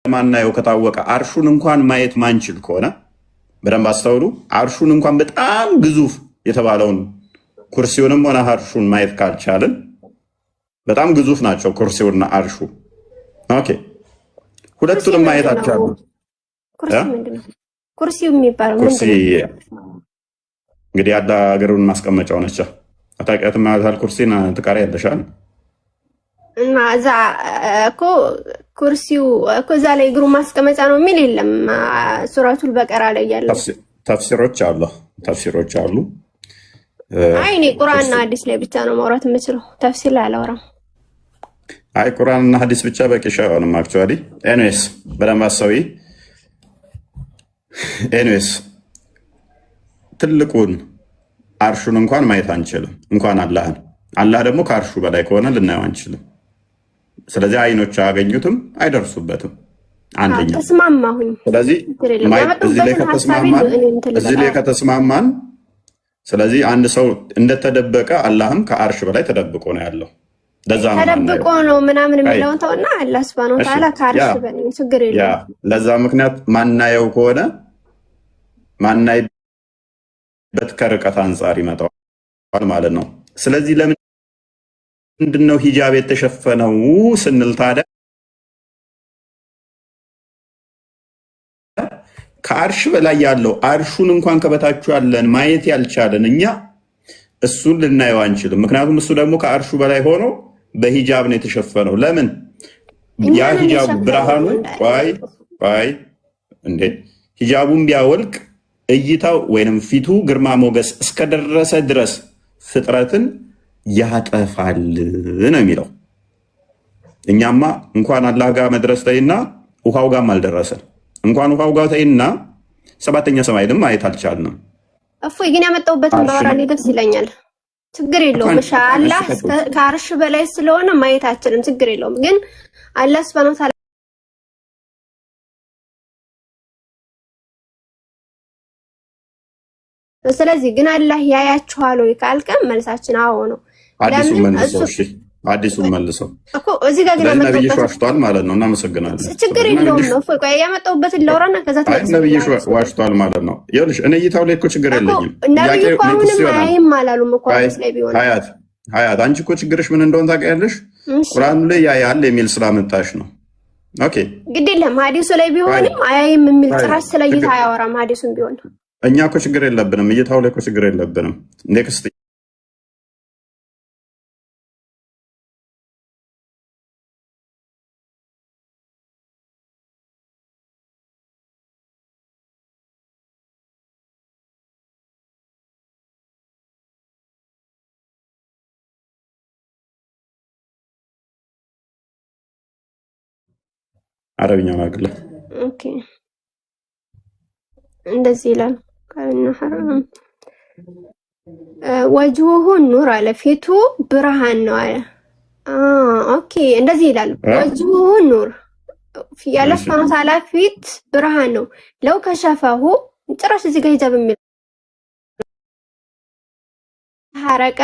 እንደማናየው ከታወቀ አርሹን እንኳን ማየት ማንችል ከሆነ በደንብ አስተውሉ። አርሹን እንኳን በጣም ግዙፍ የተባለውን ኩርሲውንም ሆነ አርሹን ማየት ካልቻልን በጣም ግዙፍ ናቸው ኩርሲውና አርሹ። ኦኬ ሁለቱንም ማየት አልቻሉም። ኩርሲው የሚባለው ኩርሲ እንግዲህ ያለ ሀገሩን ማስቀመጫው ነች። አታውቂያትም? ማለታል ኩርሲን ትቃሪ ያለሻል እና እዛ እኮ ኩርሲው እኮ እዛ ላይ እግሩ ማስቀመጫ ነው የሚል የለም። ሱረቱል በቀራ ላይ ያለው ተፍሲሮች አሉ። አይ እኔ ቁርአንና ሐዲስ ላይ ብቻ ነው ማውራት የምችለው፣ ተፍሲር ላይ አላወራም። አይ ቁርአንና ሐዲስ ብቻ በቂሽ አይሆንም። አክቹአሊ ኤኒዌይስ በደንብ አሳዊ ኤኒዌይስ ትልቁን አርሹን እንኳን ማየት አንችልም፣ እንኳን አላህን። አላህ ደግሞ ከአርሹ በላይ ከሆነ ልናየው አንችልም። ስለዚህ አይኖች አያገኙትም፣ አይደርሱበትም። አንደኛ ተስማማሁኝ። ስለዚህ እዚህ ላይ ከተስማማን ስለዚህ አንድ ሰው እንደተደበቀ አላህም ከአርሽ በላይ ተደብቆ ነው ያለው። ለዛ ነው ተደብቆ ነው ምናምን የሚለውን ተውና አላህ Subhanahu Wa Ta'ala ከአርሽ በላይ ችግር የለም። ለዛ ምክንያት ማናየው ከሆነ ማናይበት ከርቀት አንጻር ይመጣል ማለት ነው። ስለዚህ ለምንድን ነው ሂጃብ የተሸፈነው ስንል ታዲያ ከአርሽ በላይ ያለው አርሹን እንኳን ከበታችሁ ያለን ማየት ያልቻለን እኛ እሱን ልናየው አንችልም። ምክንያቱም እሱ ደግሞ ከአርሹ በላይ ሆኖ በሂጃብ ነው የተሸፈነው። ለምን ያ ሂጃቡ ብርሃኑ እንዴ ሂጃቡን ቢያወልቅ እይታው ወይንም ፊቱ ግርማ ሞገስ እስከደረሰ ድረስ ፍጥረትን ያጠፋል ነው የሚለው። እኛማ እንኳን አላህ ጋር መድረስ ተይና ውሃው ጋርም አልደረሰን። እንኳን ውሃው ጋር ተይና ሰባተኛ ሰማይንም ማየት አልቻልንም። እፎይ ግን ያመጣሁበትን ባወራ ደስ ይለኛል። ችግር የለውም። ኢንሻአላህ ከአርሽ በላይ ስለሆነ ማየት አልችልም፣ ችግር የለውም። ግን አላህ Subhanahu Wa Ta'ala ስለዚህ ግን አላህ ያያችኋል ወይ ካልከም መልሳችን አዎ ነው። አዲሱን መልሰው እኮ እዚህ ጋር ግን ነብዩ ዋሽቷል ማለት ነው። እናመሰግናለን። ችግር የለውም ነው እፎይ ቆይ ያመጣሁበትን ለውራና ከዛ ተመልሰን ነብዩ ዋሽቷል ማለት ነው። ይኸውልሽ እኔ እይታው ላይ እኮ ችግር የለኝም። ነብዩ አሁንም አይም አላሉም እኮ ላይ ቢሆን ሀያት አንቺ እኮ ችግርሽ ምን እንደሆነ ታውቂያለሽ? ቁርአኑ ላይ ያያል የሚል ስላመጣሽ ነው። ኦኬ ግድ የለም ሐዲሱ ላይ ቢሆንም አያይም የሚል ጭራሽ ስለ እይታ አያወራም። ሐዲሱን ቢሆን እኛ እኮ ችግር የለብንም። እይታው ላይ እኮ ችግር የለብንም። ኔክስት አረብኛ ማግለ ኦኬ እንደዚህ ይላል። ካልና ሐራም ወጅሁሁ ኑር አለ ፊቱ ብርሃን ነው አለ። ኦኬ እንደዚህ ይላል። ወጅሁሁ ኑር ያለ Subhanahu Wa Ta'ala ፊት ብርሃን ነው። ለው ከሸፈሁ ጭራሽ እዚህ ጋር ሂጃብ የሚል ሐረቀ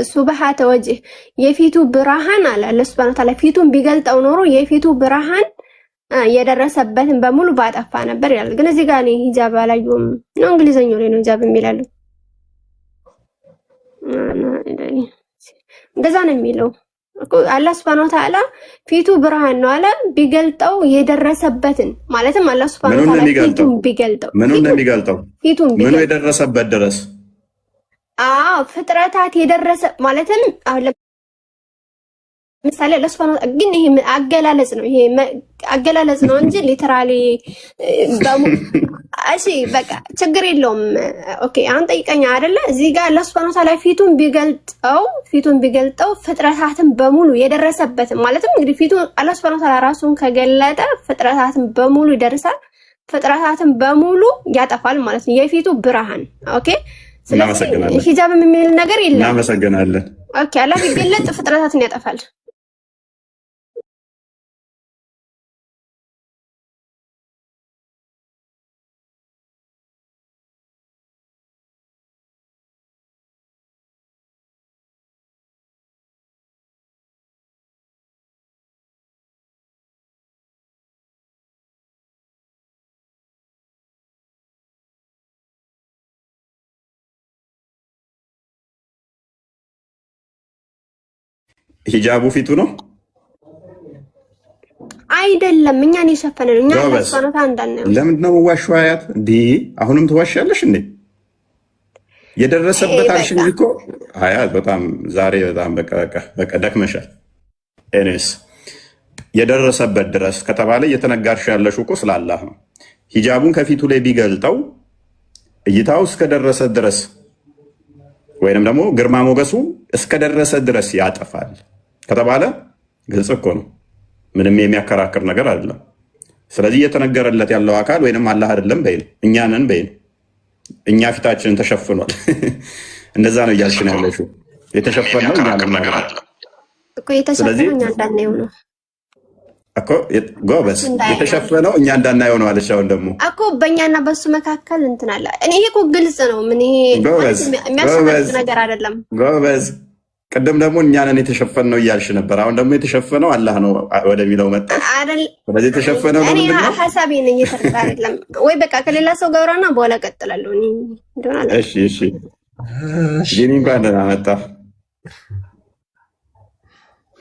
ሱብሃተ ወጅህ የፊቱ ብርሃን አለ ለሱብሃነ ወተዓላ ፊቱን ቢገልጠው ኖሮ የፊቱ ብርሃን የደረሰበትን በሙሉ ባጠፋ ነበር ይላል። ግን እዚህ ጋር ነው ሂጃብ አላየሁም ነው እንግሊዘኛው ላይ ነው ሂጃብ የሚላል። እንደዛ ነው የሚለው እኮ አላህ Subhanahu Wa Ta'ala ፊቱ ብርሃን ነው አለ ቢገልጠው የደረሰበትን ማለትም አላህ Subhanahu Wa Ta'ala ፊቱን ቢገልጠው ምኑ የደረሰበት ድረስ ፍጥረታት የደረሰ ማለትም አሁን ለምሳሌ ለሱብሃንአላህ ግን ይሄ አገላለጽ ነው። ይሄ አገላለጽ ነው እንጂ ሊተራሊ እሺ በቃ ችግር የለውም። ኦኬ አሁን ጠይቀኛ አይደለ? እዚህ ጋር ለሱብሃንአላህ Ta'ala ፊቱን ቢገልጠው ፍጥረታትን በሙሉ የደረሰበትን ማለትም እንግዲህ ፊቱ አላህ Subhanahu Wa Ta'ala ራሱን ከገለጠ ፍጥረታትን በሙሉ ይደርሳል፣ ፍጥረታትን በሙሉ ያጠፋል ማለት ነው። የፊቱ ብርሃን ኦኬ ስለዚህ ሂጃብ የሚል ነገር የለም። እናመሰግናለን። ኦኬ አላህ ቢገለጥ ፍጥረታትን ያጠፋል። ሂጃቡ ፊቱ ነው አይደለም። እኛን የሸፈነ ነው። እኛ ጎበዝ። ለስፋኖታ እንዳናየው። ለምንድን ነው የምዋሸው? አያት እንዴ አሁንም ትዋሻለሽ እንዴ? የደረሰበት አልሽኝ እኮ አያት። በጣም ዛሬ በጣም በቃ ደክመሻል። ኤኒዌይስ የደረሰበት ድረስ ከተባለ እየተነጋርሽ ያለሽ እኮ ስላላህ ነው። ሂጃቡን ከፊቱ ላይ ቢገልጠው እይታው እስከደረሰ ድረስ ወይንም ደግሞ ግርማ ሞገሱ እስከደረሰ ድረስ ያጠፋል ከተባለ ግልጽ እኮ ነው። ምንም የሚያከራክር ነገር አይደለም። ስለዚህ እየተነገረለት ያለው አካል ወይንም አላህ አይደለም በይን፣ እኛ ነን በይን። እኛ ፊታችንን ተሸፍኗል። እንደዛ ነው እያልሽ ነው ያለሽው። የተሸፈነው እኛ ነን እኮ የተሸፈነው እኛ እንዳናየው ነው እኮ ጎበዝ። የተሸፈነው እኛ እንዳናየው ነው አለች። አሁን ደግሞ እኮ በእኛና በሱ መካከል እንትን አለ። ይሄ እኮ ግልጽ ነው። ምን ይሄ የሚያስፈልግ ነገር አይደለም። ጎበዝ። ቅድም ደግሞ እኛ ነን የተሸፈነው እያልሽ ነበር። አሁን ደግሞ የተሸፈነው አላህ ነው ወደሚለው መጣ አይደል? ስለዚህ የተሸፈነው ነው። ምንድን ነው ሐሳቤ ነኝ እየተረዳ አይደለም ወይ? በቃ ከሌላ ሰው ጋር አውራና በኋላ ቀጥላለሁ። እኔ እንደሆነ አለ። እሺ ጂኒ እንኳን ደህና መጣ።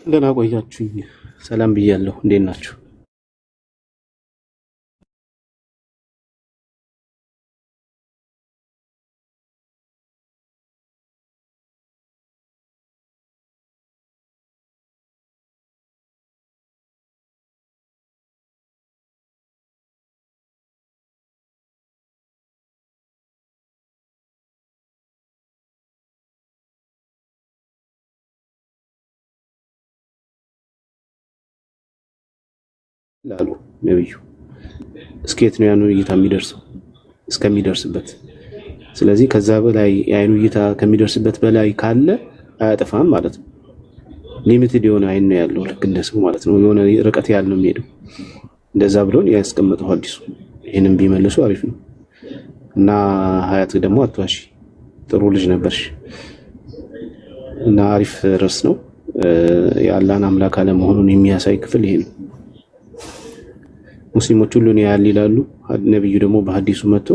ደህና ቆያችሁኝ። ሰላም ብያለሁ። እንዴት ናችሁ? ላሉ ነብዩ እስከየት ነው ያኑ እይታ የሚደርሰው? እስከሚደርስበት። ስለዚህ ከዛ በላይ የአይኑ እይታ ከሚደርስበት በላይ ካለ አያጠፋም ማለት ነው። ሊሚትድ የሆነ አይን ነው ያለው፣ ልክ እንደ ስሙ ማለት ነው። የሆነ ርቀት ያህል ነው የሚሄደው። እንደዛ ብሎን ያስቀመጠው ሐዲሱ። ይሄንን ቢመልሱ አሪፍ ነው። እና ሀያት ደግሞ አትዋሺ፣ ጥሩ ልጅ ነበርሽ እና አሪፍ ርዕስ ነው። የአላህን አምላክ አለመሆኑን የሚያሳይ ክፍል ይሄ ነው። ሙስሊሞች ሁሉን ያያል ይላሉ። ነብዩ ደግሞ በሐዲሱ መጥቶ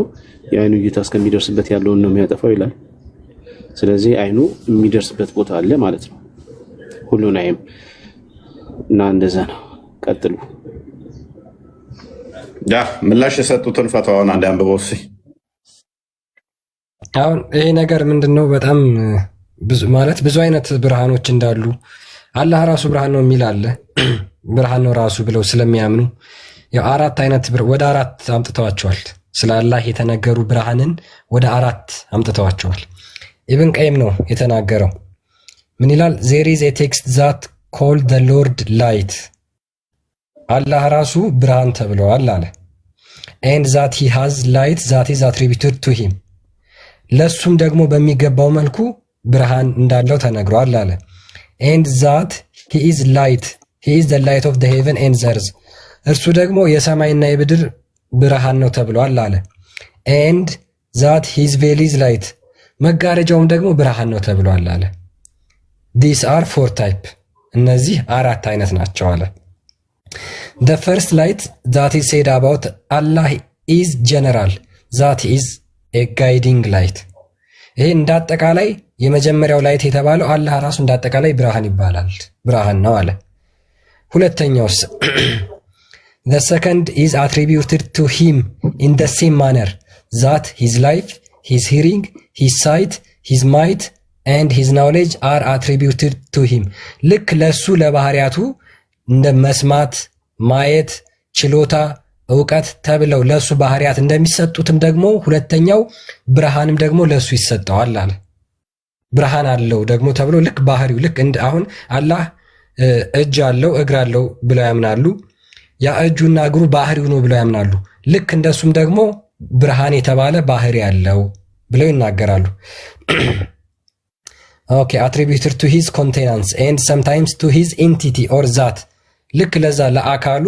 የአይኑ እይታ እስከሚደርስበት ያለውን ነው የሚያጠፋው ይላል። ስለዚህ አይኑ የሚደርስበት ቦታ አለ ማለት ነው። ሁሉን አይም እና እንደዛ ነው። ቀጥሉ። ምላሽ የሰጡትን ፈተዋውን አንድ አንብበው እስኪ። አሁን ይሄ ነገር ምንድነው? በጣም ብዙ አይነት ብርሃኖች እንዳሉ አላህ ራሱ ብርሃን ነው የሚል አለ። ብርሃን ነው ራሱ ብለው ስለሚያምኑ ያው አራት አይነት ወደ አራት አምጥተዋቸዋል። ስለ አላህ የተነገሩ ብርሃንን ወደ አራት አምጥተዋቸዋል። ኢብን ቀይም ነው የተናገረው። ምን ይላል? there is a text that called the Lord light አላህ ራሱ ብርሃን ተብሏል አለ። and that he has light that is attributed to him ለሱም ደግሞ በሚገባው መልኩ ብርሃን እንዳለው ተነግሯል አለ። and that he is light he is the light of the heaven and the earth እርሱ ደግሞ የሰማይና የምድር ብርሃን ነው ተብሏል አለ። and that his veil is light መጋረጃውም ደግሞ ብርሃን ነው ተብሏል አለ። these are four type እነዚህ አራት አይነት ናቸው አለ። the first light that is said about Allah is general that is a guiding light ይሄ እንዳጠቃላይ የመጀመሪያው ላይት የተባለው አላህ ራሱ እንዳጠቃላይ ብርሃን ይባላል፣ ብርሃን ነው አለ። ሁለተኛውስ the second is attributed to him in the same manner that his life, his hearing, his sight, his might and his knowledge are attributed to him ልክ ለሱ ለባህሪያቱ እንደ መስማት፣ ማየት፣ ችሎታ፣ ዕውቀት ተብለው ለሱ ባህሪያት እንደሚሰጡትም ደግሞ ሁለተኛው ብርሃንም ደግሞ ለሱ ይሰጠዋል አለ። ብርሃን አለው ደግሞ ተብሎ ልክ ባህሪው ልክ እንደ አሁን አላህ እጅ አለው እግር አለው ብለው ያምናሉ። ያ እጁና እግሩ ባህሪው ነው ብለው ያምናሉ። ልክ እንደሱም ደግሞ ብርሃን የተባለ ባህሪ ያለው ብለው ይናገራሉ። ኦኬ attributed to his containance and sometimes to his entity or that ልክ ለዛ ለአካሉ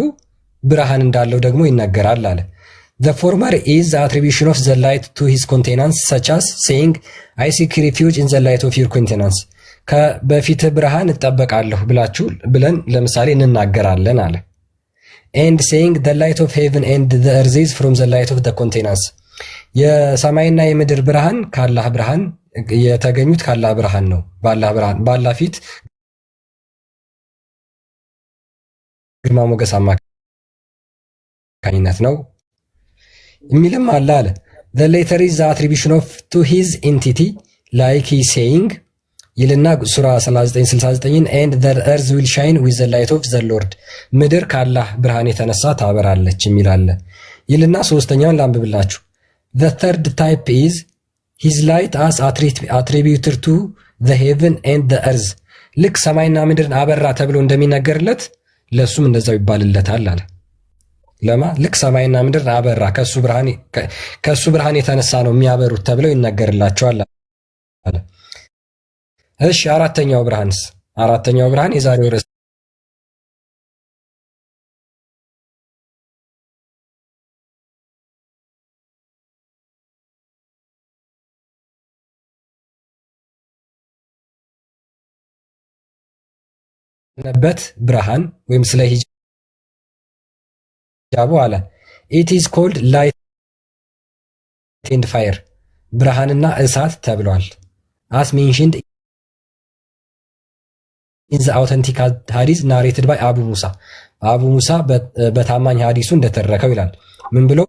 ብርሃን እንዳለው ደግሞ ይናገራል አለ። the former is the attribution of the light to his containance such as saying I seek refuge in the light of your containance በፊት ብርሃን እጠበቃለሁ ብለን ለምሳሌ እንናገራለን አለ። and saying the light of heaven and the earth is from the light of the containers የሰማይና የምድር ብርሃን ካላህ ብርሃን የተገኙት ካላህ ብርሃን ነው። ባላህ ፊት ግርማ ሞገስ አማካኝነት ነው የሚልም አለ። the later is the attribution of to his entity like he saying ይልና ሱራ 39:69 and the earth will shine with the light of the Lord ምድር ካላህ ብርሃን የተነሳ ታበራለች የሚል አለ ይልና ሶስተኛውን ላንብብላችሁ። the third type is his light as attributed to the heaven and the earth ልክ ሰማይና ምድርን አበራ ተብሎ እንደሚነገርለት ለሱም እንደዛው ይባልለታል አለ። ለማ ልክ ሰማይና ምድርን አበራ ከሱ ብርሃን የተነሳ ነው የሚያበሩት ተብለው ይነገርላቸዋል አለ። እሺ አራተኛው ብርሃን የዛሬው ርዕስ ነበት ብርሃን ወይም ስለ ሂጃቡ አለ it is called light and fire ብርሃንና እሳት ተብሏል። as mentioned in the authentic hadith narrated by አቡ ሙሳ በታማኝ ሐዲሱ እንደተረከው ይላል። ምን ብሎ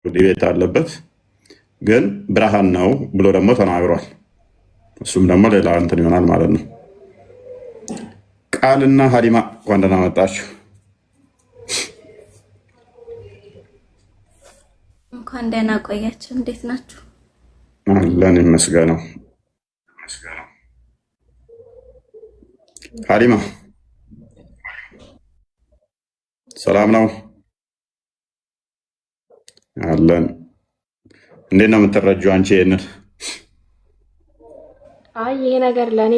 ዲቤት አለበት ግን ብርሃን ነው ብሎ ደግሞ ተናግሯል። እሱም ደግሞ ሌላ እንትን ይሆናል ማለት ነው። ቃልና ሀሊማ እንኳን ደህና መጣችሁ። እንኳን ደህና ቆያችሁ። እንዴት ናችሁ? አለን ይመስገነው። ሀሊማ ሰላም ነው? አለን። እንዴት ነው የምትረጂው አንቺ ይሄንን? አይ ይሄ ነገር ለኔ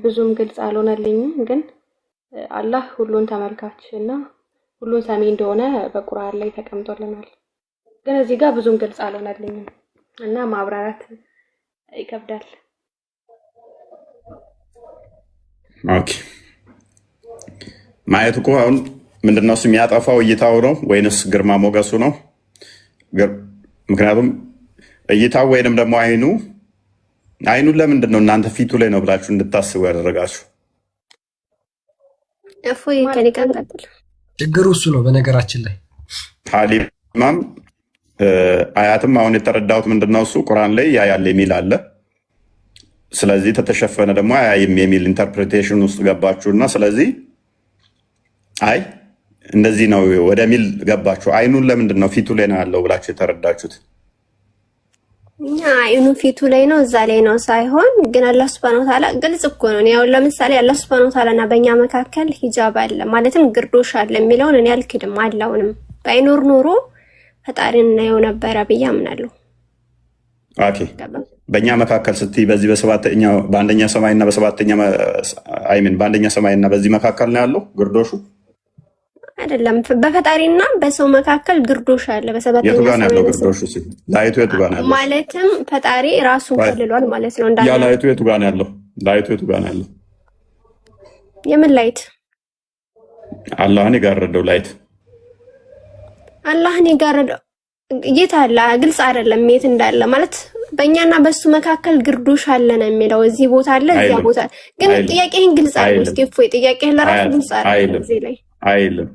ብዙም ግልጽ አልሆነልኝም፣ ግን አላህ ሁሉን ተመልካች እና ሁሉን ሰሚ እንደሆነ በቁርአን ላይ ተቀምጦልናል። ግን እዚህ ጋር ብዙም ግልጽ አልሆነልኝም እና ማብራራት ይከብዳል። ኦኬ ማየት እኮ አሁን ምንድነው እሱ የሚያጠፋው እይታው ነው ወይንስ ግርማ ሞገሱ ነው? ምክንያቱም እይታው ወይንም ደግሞ አይኑን ለምንድን ነው እናንተ ፊቱ ላይ ነው ብላችሁ እንድታስቡ ያደረጋችሁ? እፎይ ከኔ ጋር ቀጥል። ችግሩ እሱ ነው። በነገራችን ላይ ሀሊማም አያትም አሁን የተረዳሁት ምንድነው እሱ ቁርአን ላይ ያያል የሚል አለ። ስለዚህ ተተሸፈነ ደግሞ አያይም የሚል ኢንተርፕሪቴሽን ውስጥ ገባችሁና ስለዚህ አይ እንደዚህ ነው ወደሚል ገባችሁ። አይኑን ለምንድን ነው ፊቱ ላይ ነው ያለው ብላችሁ የተረዳችሁት? አይኑ ፊቱ ላይ ነው እዛ ላይ ነው ሳይሆን ግን አላህ Subhanahu Wa Ta'ala ግልጽ እኮ ነው። ያው ለምሳሌ አላህ Subhanahu Wa Ta'ala እና በእኛ መካከል ሂጃብ አለ ማለትም ግርዶሽ አለ የሚለውን እኔ አልክድም። አላውንም ባይኖር ኖሮ ፈጣሪን እናየው ነበረ ብዬ አምናለሁ። ኦኬ በእኛ መካከል ስትይ በዚህ በሰባተኛው በአንደኛ ሰማይና በሰባተኛ በአንደኛ ሰማይና በዚህ መካከል ነው ያለው ግርዶሹ አይደለም። በፈጣሪና በሰው መካከል ግርዶሽ አለ። በሰባተኛ የቱ ጋር ነው ያለው ግርዶሹ? ላይቱ የቱ ጋር ነው ያለው? ማለትም ፈጣሪ ራሱን ከልሏል ማለት ነው። ያ ላይቱ የቱ ጋር ነው ያለው? ላይቱ የቱ ጋር ነው ያለው? የምን ላይት? አላህን የጋረደው ላይት። አላህን የጋረደው የት አለ? ግልጽ አይደለም የት እንዳለ ማለት በእኛና በሱ መካከል ግርዶሽ አለ ነው የሚለው። እዚህ ቦታ አለ እዚያ ቦታ ግን ጥያቄህን ግልጽ አድርግ እስኪ። እፎይ ጥያቄህን ለራሱ ግልጽ አድርግ። እዚህ ላይ አይልም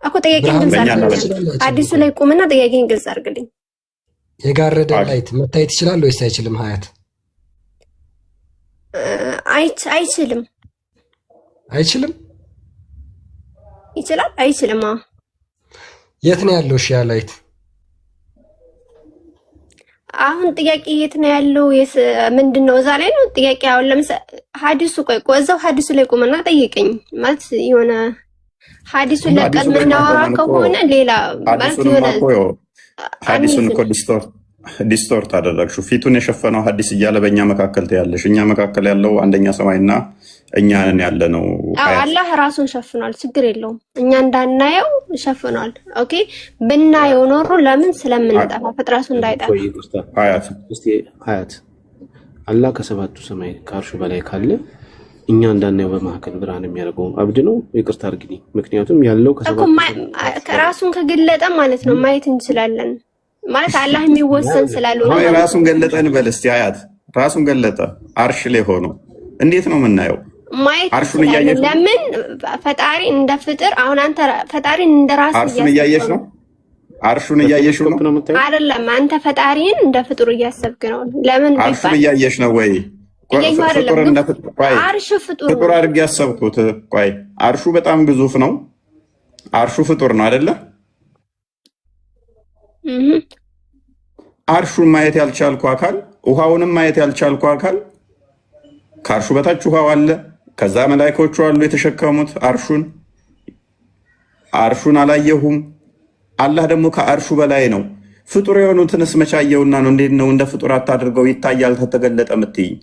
እኮ ጥያቄህን ግልጽ አድርግ። አዲሱ ላይ ቁምና ጥያቄህን ግልጽ አድርግልኝ። የጋረደ ላይት መታየት ይችላል ወይስ አይችልም? ሀያት አይችልም። አይችልም? ይችላል? አይችልም። የት ነው ያለው? ያ ላይት አሁን ጥያቄ የት ነው ያለው? ምንድነው እዛ ላይ ነው ጥያቄ። አሁን ለምሳሌ ሐዲሱ ቆይ እዛው ሐዲሱ ላይ ቁምና ጠይቀኝ። ማለት የሆነ ሐዲሱን ለቀን ምናወራ ከሆነ ሌላ ማለት የሆነ ሐዲሱን እኮ ዲስቶርት አደረግሽው። ፊቱን የሸፈነው ሐዲስ እያለ በእኛ መካከል ትያለሽ። እኛ መካከል ያለው አንደኛ ሰማይና እኛ ነን ያለ ነው። አላህ ራሱን ሸፍኗል፣ ችግር የለውም። እኛ እንዳናየው ሸፍኗል። ኦኬ ብናየው ኖሮ ለምን ስለምንጠፋ ፍጥረቱ እንዳይጠፋ። ሀያት አላህ ከሰባቱ ሰማይ ከአርሹ በላይ ካለ እኛ እንዳናየው በመካከል ብርሃን የሚያደርገው አብድ ነው። ይቅርታ አድርግልኝ። ምክንያቱም ያለው ራሱን ከገለጠ ማለት ነው ማየት እንችላለን ማለት አላህ የሚወሰን ስላልሆነ ራሱን ገለጠ እንበል እስቲ። ሀያት ራሱን ገለጠ አርሽ ላይ ሆኖ እንዴት ነው የምናየው? ማየት ለምን ፈጣሪ እንደ ፍጥር አሁን አንተ ፈጣሪን እንደ ራስ አርሹን እያየሽ ነው? አርሹን እያየሽ ነው አይደለም? አንተ ፈጣሪን እንደ ፍጡር እያሰብክ ነው። ለምን አርሹን እያየሽ ነው ወይ? ፍጡር እንደ አርሽ ፍጡር ፍጡር አድርጌ ያሰብኩት። ቆይ አርሹ በጣም ግዙፍ ነው። አርሹ ፍጡር ነው አይደለ? አርሹን ማየት ያልቻልኩ አካል፣ ውሃውንም ማየት ያልቻልኩ አካል ከአርሹ በታች ውሃው አለ። ከዛ መላእክቶቹ አሉ የተሸከሙት አርሹን አላየሁም። አላህ ደግሞ ከአርሹ በላይ ነው። ፍጡር የሆኑትንስ መቻየውና ነው። እንዴት ነው እንደ ፍጡር አታድርገው ይታያል ተተገለጠ የምትይኝ?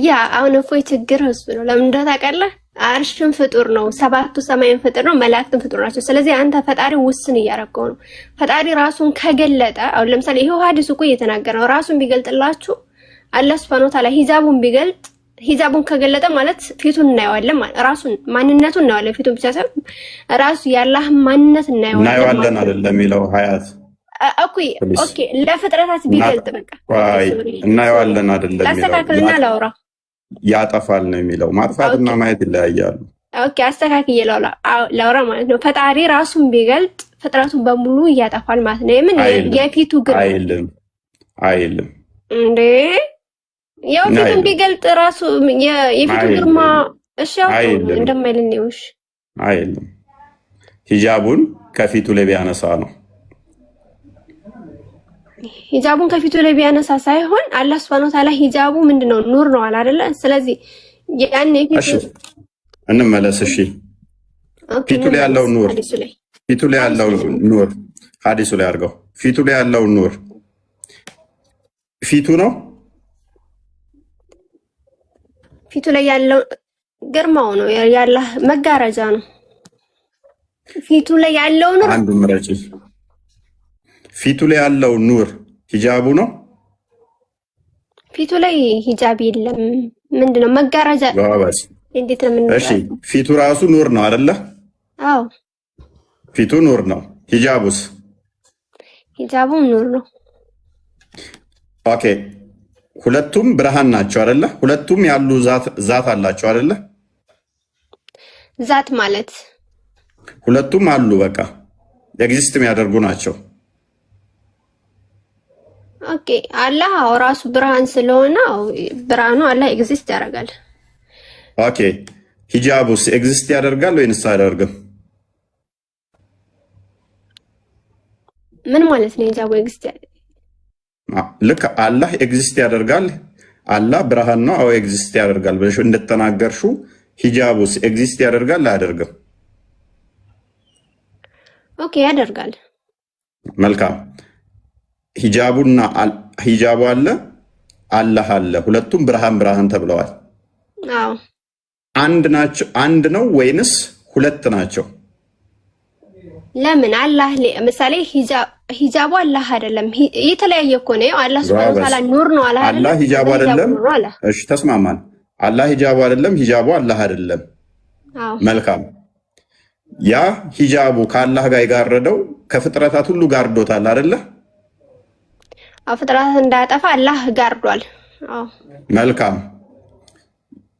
ያ አሁን እፎይ ችግር እሱ ነው። ለምን እንደው ታውቃለህ? አርሽም ፍጡር ነው፣ ሰባቱ ሰማይን ፍጡር ነው፣ መላእክትም ፍጡር ናቸው። ስለዚህ አንተ ፈጣሪ ውስን እያረከው ነው። ፈጣሪ ራሱን ከገለጠ አሁን ለምሳሌ ይሄው ሐዲስ እኮ እየተናገረ ነው። ራሱን ቢገልጥላችሁ አላህ Subhanahu Wa Ta'ala ሂጃቡን ከገለጠ ማለት ፊቱን እናየዋለን ማለት ራሱን ማንነቱን እናየዋለን። ፊቱን ብቻ ሳይሆን ራሱ ያላህ ማንነት እናየዋለን አይደለም የሚለው ሀያት። ኦኬ ለፍጥረታት ቢገልጥ በቃ እናየዋለን አይደለም የሚለው አስተካክልና ላውራ ያጠፋል ነው የሚለው። ማጥፋትና ማየት ይለያያሉ። ኦኬ አስተካክዬ ላውራ ማለት ነው። ፈጣሪ ራሱን ቢገልጥ ፍጥረቱን በሙሉ ያጠፋል ማለት ነው። የምን የፊቱ ግርማ አይልም እንዴ? ያው ፊቱን ቢገልጥ ራሱ የፊቱ ግርማ እሺ እንደማይልን ነው። እሺ አይልም። ሂጃቡን ከፊቱ ላይ ቢያነሳ ነው። ሂጃቡን ከፊቱ ላይ ቢያነሳ ሳይሆን አላህ Subhanahu Wa Ta'ala ሂጃቡ ምንድነው? ኑር ነው አይደለ? ስለዚህ ያኔ እንመለስ። እሺ ፊቱ ላይ ያለው ኑር ሐዲሱ ላይ አድርገው። ፊቱ ላይ ያለው ኑር ፊቱ ነው። ፊቱ ላይ ያለው ግርማው ነው፣ ያላህ መጋረጃ ነው። ፊቱ ላይ ያለው ኑር አንዱ ምረጭ። ፊቱ ላይ ያለው ኑር ሂጃቡ ነው። ፊቱ ላይ ሂጃብ የለም። ምንድነው? መጋረጃ። እንዴት ነው? እሺ ፊቱ ራሱ ኑር ነው አይደለ? አዎ ፊቱ ኑር ነው። ሂጃቡስ? ሂጃቡ ኑር ነው። ኦኬ ሁለቱም ብርሃን ናቸው አይደለ? ሁለቱም ያሉ ዛት አላቸው አይደለ? ዛት ማለት ሁለቱም አሉ፣ በቃ ኤግዚስት የሚያደርጉ ናቸው። ኦኬ አላህ ራሱ ብርሃን ስለሆነ ብርሃኑ አላህ ኤግዚስት ያደርጋል። ኦኬ ሂጃቡስ ኤግዚስት ያደርጋል ወይንስ አያደርግም? ምን ማለት ነው ሂጃቡ ኤግዚስት ያደርጋል? ልክ አላህ ኤግዚስት ያደርጋል። አላህ ብርሃን ነው። አዎ ኤግዚስት ያደርጋል ብለሽ እንደተናገርሽው ሂጃቡስ ኤግዚስት ያደርጋል አያደርግም? ኦኬ ያደርጋል። መልካም ሂጃቡ አለ፣ አላህ አለ። ሁለቱም ብርሃን ተብለዋል። አዎ አንድ ነው ወይንስ ሁለት ናቸው? ለምን አላህ ምሳሌ ሂጃቡ አላህ አይደለም፣ የተለያየ እኮ ነው። አላህ Subhanahu Wa Ta'ala ኑር ነው አላህ አይደለም? አላህ ሂጃቡ አይደለም። እሺ ተስማማን። አላህ ሂጃቡ አይደለም፣ ሂጃቡ አላህ አይደለም። አዎ መልካም። ያ ሂጃቡ ከአላህ ጋር የጋረደው ከፍጥረታት ሁሉ ጋርዶታል አይደለ? ፍጥረት እንዳያጠፋ አላህ ጋርዷል። አዎ መልካም።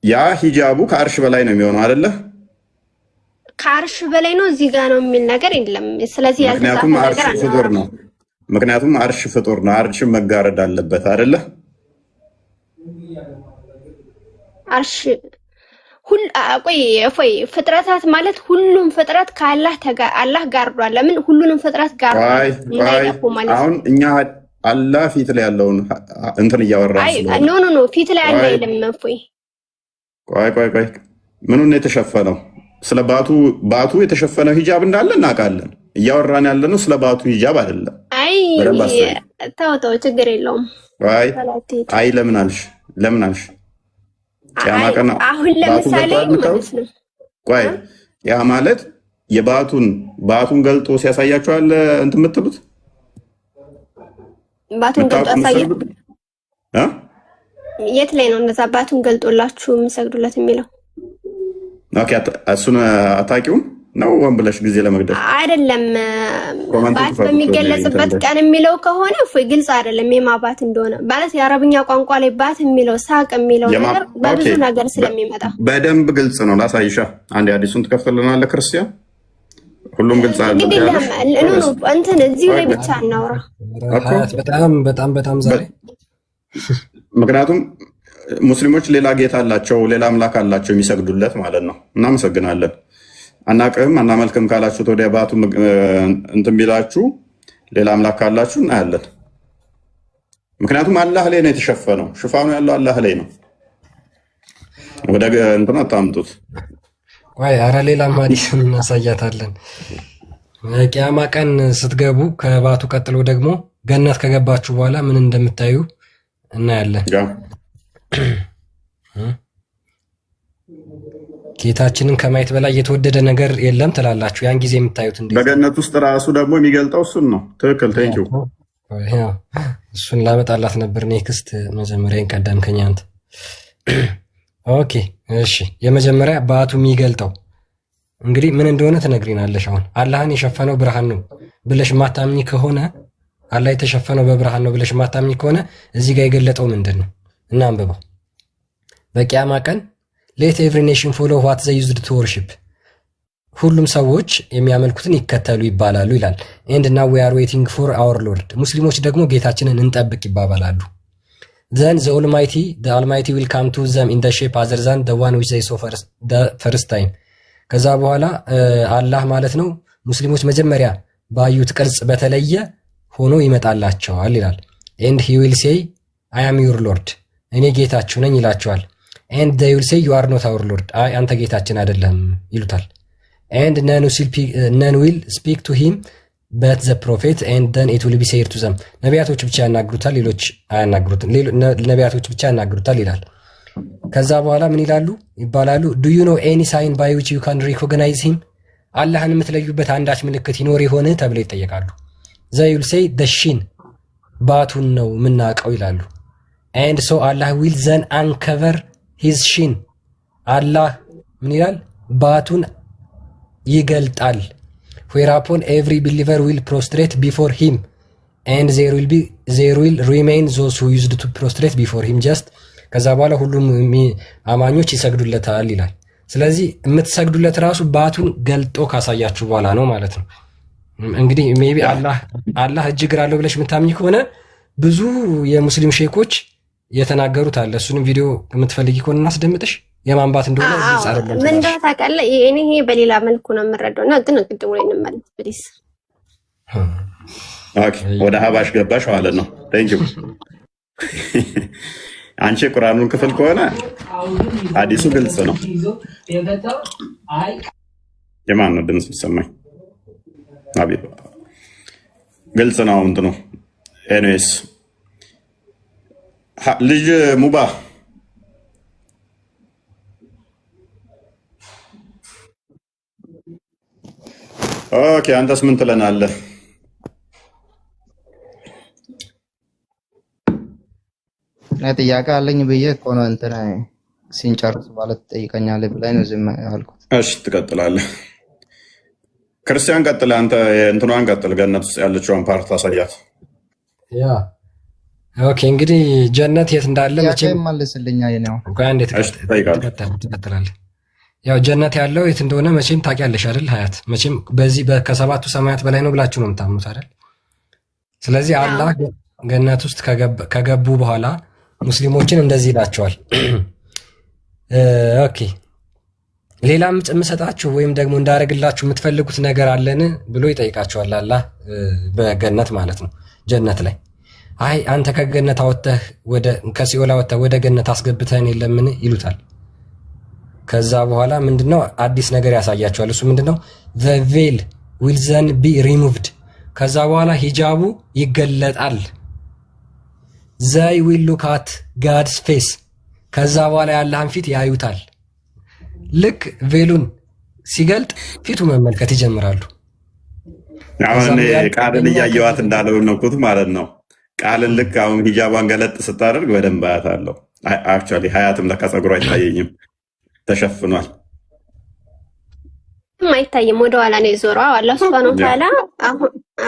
ያ ሂጃቡ ከአርሽ በላይ ነው የሚሆነው አይደለ? ከአርሽ በላይ ነው እዚህ ጋር ነው የሚል ነገር የለም። ስለዚህ ምክንያቱም አርሽ ፍጡር ነው። ምክንያቱም አርሽ ፍጡር ነው። አርሽ መጋረድ አለበት አይደለ? አርሽ ቆይ ፍጥረታት ማለት ሁሉም ፍጥረት ከአላህ አላህ ጋርዷል። ለምን ሁሉንም ፍጥረት ጋርዷል እንዳይጠፉ ማለት። አሁን እኛ አላህ ፊት ላይ ያለውን እንትን እያወራን ስለሆነ ኖ ፊት ላይ ያለ አይደለም። ቆይ ምኑን የተሸፈነው? ስለ ባቱ የተሸፈነው ሂጃብ እንዳለ እናውቃለን። እያወራን ያለነው ስለ ባቱ ሂጃብ አይደለም። ተው ችግር የለውም። አይ ለምን አልሽ? አሁን ለምሳሌ ማለት ነው። ቆይ ያ ማለት ባቱን ገልጦ ሲያሳያችኋል እንትን የምትሉት ባቱን ገልጦ የት ላይ ነው እንደዛ ባቱን ገልጦላችሁ የሚሰግዱለት የሚለው? ኦኬ እሱን አታውቂውም ነው ወን ብለሽ ጊዜ ለመግደል አይደለም። ባት በሚገለጽበት ቀን የሚለው ከሆነ ግልጽ አይደለም የማባት እንደሆነ ማለት የአረብኛ ቋንቋ ላይ ባት የሚለው ሳቅ የሚለው ነገር በብዙ ነገር ስለሚመጣ በደንብ ግልጽ ነው። ላሳይሻ አንዴ አዲሱን ትከፍትልናለህ ክርስቲያን። ሁሉም ግልጽ አይደለም። እንትን እዚሁ ላይ ብቻ እናውራ። በጣም ዛሬ ምክንያቱም ሙስሊሞች ሌላ ጌታ አላቸው፣ ሌላ አምላክ አላቸው የሚሰግዱለት ማለት ነው። እናመሰግናለን። አናቅህም አናመልክም ካላችሁ ወዲያ ባቱ እንትን ቢላችሁ ሌላ አምላክ ካላችሁ እናያለን። ምክንያቱም አላህ ላይ ነው የተሸፈነው። ሽፋኑ ያለው አላህ ላይ ነው። ወደ እንትን አታምጡት። ኧረ ሌላ ሐዲስ እናሳያታለን። ቂያማ ቀን ስትገቡ ከባቱ ቀጥሎ ደግሞ ገነት ከገባችሁ በኋላ ምን እንደምታዩ እናያለን። ጌታችንን ከማየት በላይ የተወደደ ነገር የለም ትላላችሁ። ያን ጊዜ የምታዩት እንዴ? በገነት ውስጥ ራሱ ደግሞ የሚገልጠው እሱን ነው። ትክክል። ቴንኪው። እሱን ላመጣላት ነበር ኔክስት። መጀመሪያን ቀደምከኝ አንተ። ኦኬ እሺ። የመጀመሪያ ባቱ የሚገልጠው እንግዲህ ምን እንደሆነ ትነግሪናለሽ። አሁን አላህን የሸፈነው ብርሃን ነው ብለሽ ማታምኚ ከሆነ አላህ የተሸፈነው በብርሃን ነው ብለሽ ማታምኚ ከሆነ እዚህ ጋር የገለጠው ምንድን ነው? እና አንብበው። በቂያማ ቀን ሌት ኤቭሪ ኔሽን ፎሎ ዋት ዘ ዩዝድ ቱ ወርሺፕ፣ ሁሉም ሰዎች የሚያመልኩትን ይከተሉ ይባላሉ ይላል። ኤንድ ናው ዊ አር ዌቲንግ ፎር አወር ሎርድ፣ ሙስሊሞች ደግሞ ጌታችንን እንጠብቅ ይባባላሉ። ዘን ዘ አልማይቲ ዊል ካም ቱ ዘም ኢን ዘ ሼፕ አዘር ዛን ዘ ዋን ዊች ዘይ ሶ ፈርስት ታይም። ከዛ በኋላ አላህ ማለት ነው ሙስሊሞች መጀመሪያ ባዩት ቅርጽ በተለየ ሆኖ ይመጣላቸዋል ይላል። ኤንድ ሂ ዊል ሴይ አይ አም ዩር ሎርድ፣ እኔ ጌታችሁ ነኝ ይላቸዋል። ኤንድ they will say you are not our lord፣ አይ አንተ ጌታችን አይደለም ይሉታል። ኤንድ none will speak to him but the prophet and then it will be said to them፣ ነቢያቶች ብቻ ያናግሩታል፣ ሌሎች አያናግሩትም። ነቢያቶች ብቻ ያናግሩታል ይላል። ከዛ በኋላ ምን ይባላሉ? do you know any sign by which you can recognize him፣ አላህን የምትለዩበት አንዳች ምልክት ይኖር ይሆን ተብለው ይጠየቃሉ። they will say the shin፣ ባቱን ነው የምናውቀው ይላሉ። and so Allah will then uncover his shin፣ አላህ ምን ይላል? ባቱን ይገልጣል። whereupon every believer will prostrate before him and there will remain those who used to prostrate before him just። ከዛ በኋላ ሁሉም አማኞች ይሰግዱለታል ይላል። ስለዚህ የምትሰግዱለት ራሱ ባቱን ገልጦ ካሳያችሁ በኋላ ነው ማለት ነው። እንግዲህ ሜቢ አላህ እጅ እግር አለው ብለሽ የምታምኝ ከሆነ ብዙ የሙስሊም ሼኮች የተናገሩት አለ። እሱንም ቪዲዮ የምትፈልጊ ከሆነ እናስደምጥሽ የማንባት እንደሆነ ምን እንደሆነ ታውቃለህ? ይሄ በሌላ መልኩ ነው የምረዳው እና ግን ቅድም ላይ እንመለስ ፕሊስ። ኦኬ ወደ ሀባሽ ገባሽ ማለት ነው። ቴንክ ዩ። አንቺ ቁርአኑን ክፍል ከሆነ ሐዲሱ ግልጽ ነው። የማን ነው ድምጽ ሰማኝ? አቤት ግልጽ ነው እንትኑ። ኤኒዌይስ ልጅ ሙባ ኦኬ፣ አንተስ ምን ትለናለህ? ጥያቄ አለኝ ብዬ እኮ ነው እንትን ሲንጨርስ ማለት ትጠይቀኛለህ ብላኝ ነው ዝም ያልኩት። እሺ ትቀጥላለህ። ክርስቲያን ቀጥል። አንተ እንትኗን ቀጥል። ገነት ውስጥ ያለችውን ፓርት አሳያት። ያ ኦኬ እንግዲህ ጀነት የት እንዳለ መቼም መልስልኛ የኔው ቆይ አንዴ ትቀጥላለህ። ያው ጀነት ያለው የት እንደሆነ መቼም ታውቂያለሽ አይደል ሀያት? መቼም በዚህ ከሰባቱ ሰማያት በላይ ነው ብላችሁ ነው የምታምኑት አይደል? ስለዚህ አላህ ገነት ውስጥ ከገቡ በኋላ ሙስሊሞችን እንደዚህ ይላቸዋል። ኦኬ ሌላም የምሰጣችሁ ወይም ደግሞ እንዳደረግላችሁ የምትፈልጉት ነገር አለን ብሎ ይጠይቃቸዋል አላህ በገነት ማለት ነው። ጀነት ላይ አይ አንተ ከገነት አወጥተህ ከሲኦል አወጥተህ ወደ ገነት አስገብተህን የለምን ይሉታል። ከዛ በኋላ ምንድነው አዲስ ነገር ያሳያቸዋል። እሱ ምንድነው the veil will then be removed። ከዛ በኋላ ሂጃቡ ይገለጣል። they will look at God's face። ከዛ በኋላ ያለህን ፊት ያዩታል። ልክ ቬሉን ሲገልጥ ፊቱ መመልከት ይጀምራሉ። አሁን ቃልን እያየዋት እንዳለው ነው እኮ ማለት ነው። ቃልን ልክ አሁን ሂጃቧን ገለጥ ስታደርግ በደንብ አያታለሁ። አክቹዋሊ ሀያትም ለካ ፀጉሯ አይታየኝም ተሸፍኗል። አይታይም፣ ወደ ኋላ ነው የዞረው። አላህ ሱብሃነሁ ወተዓላ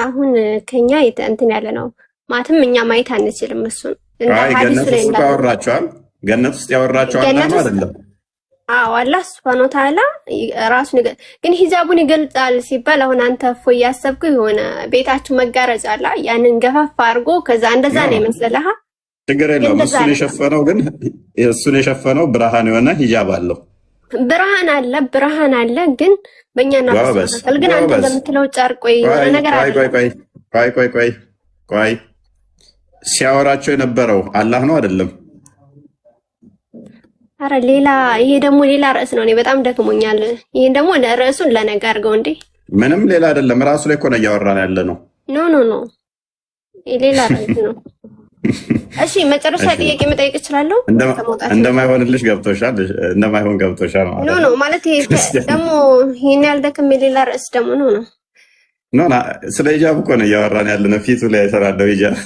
አሁን ከኛ እንትን ያለ ነው ማለትም እኛ ማየት አንችልም። እሱን ገነት ውስጥ ያወራቸዋል። ገነት ውስጥ ያወራቸዋል አይደለም? አዎ አላህ ሱብሃነሁ ወተዓላ ራሱን ግን ሂጃቡን ይገልጻል ሲባል አሁን አንተ እፎይ ያሰብኩ የሆነ ቤታችሁ መጋረጃ አለ ያንን ገፋፋ አድርጎ ከዛ እንደዛ ነው የመሰለህ። ችግር የለውም። እሱን የሸፈነው ብርሃን የሆነ ሂጃብ አለው። ብርሃን አለ ግን በእኛና በሰል ግን አንተ እንደምትለው ጨርቅ ወይ ነገር አለ። ቆይ ሲያወራቸው የነበረው አላህ ነው አይደለም? አረ ይሄ ደግሞ ሌላ ርዕስ ነው። እኔ በጣም ደክሞኛል። ይሄን ደግሞ ርዕሱን ለነገ አድርገው እንዴ። ምንም ሌላ አይደለም። ራሱ ላይ እኮ ነው እያወራን ያለ ነው። ኖ ሌላ ርዕስ ነው። እሺ መጨረሻ ጥያቄ መጠየቅ እችላለሁ? እንደማይሆንልሽ ገብቶሻል? እንደማይሆን ገብቶሻል ማለት ነው። ማለት ይሄ ደግሞ ይሄን ያልደክም ሌላ ርዕስ ደግሞ ነው። ስለ ሂጃብ እኮ ነው እያወራን ያለ ነው። ፊቱ ላይ የተራደው ሂጃብ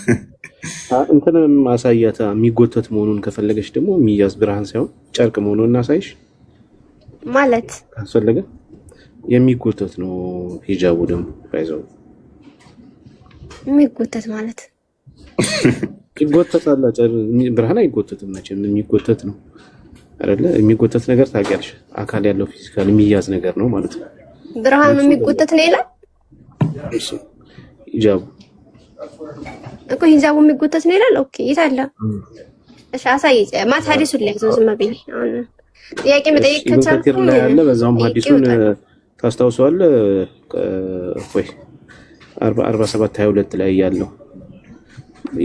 እንትን ማሳያታ የሚጎተት መሆኑን ከፈለገች ደግሞ የሚያዝ ብርሃን ሳይሆን ጨርቅ መሆኑን እናሳይሽ ማለት ካስፈለገ የሚጎተት ነው። ሂጃቡ ደግሞ ባይዘው የሚጎተት ማለት ይጎተታል። ብርሃን አይጎተትም መቼም የሚጎተት ነው አይደለ? የሚጎተት ነገር ታውቂያለሽ፣ አካል ያለው ፊዚካል የሚያዝ ነገር ነው ማለት ነው። ብርሃኑ የሚጎተት ነው ይላል እሱ ሂጃቡ እኮ ሂጃቡ የሚጎተት ነው ይላል። ኦኬ የታለ? እሺ አሳይ ማለት ሐዲሱን ላይ ዝም ብዬ አሁን ጥያቄ መጠየቅ ከቻልኩ ያለ በዛውም ሐዲሱን ታስታውሰዋለህ? ወይ 47:22 ላይ ያለው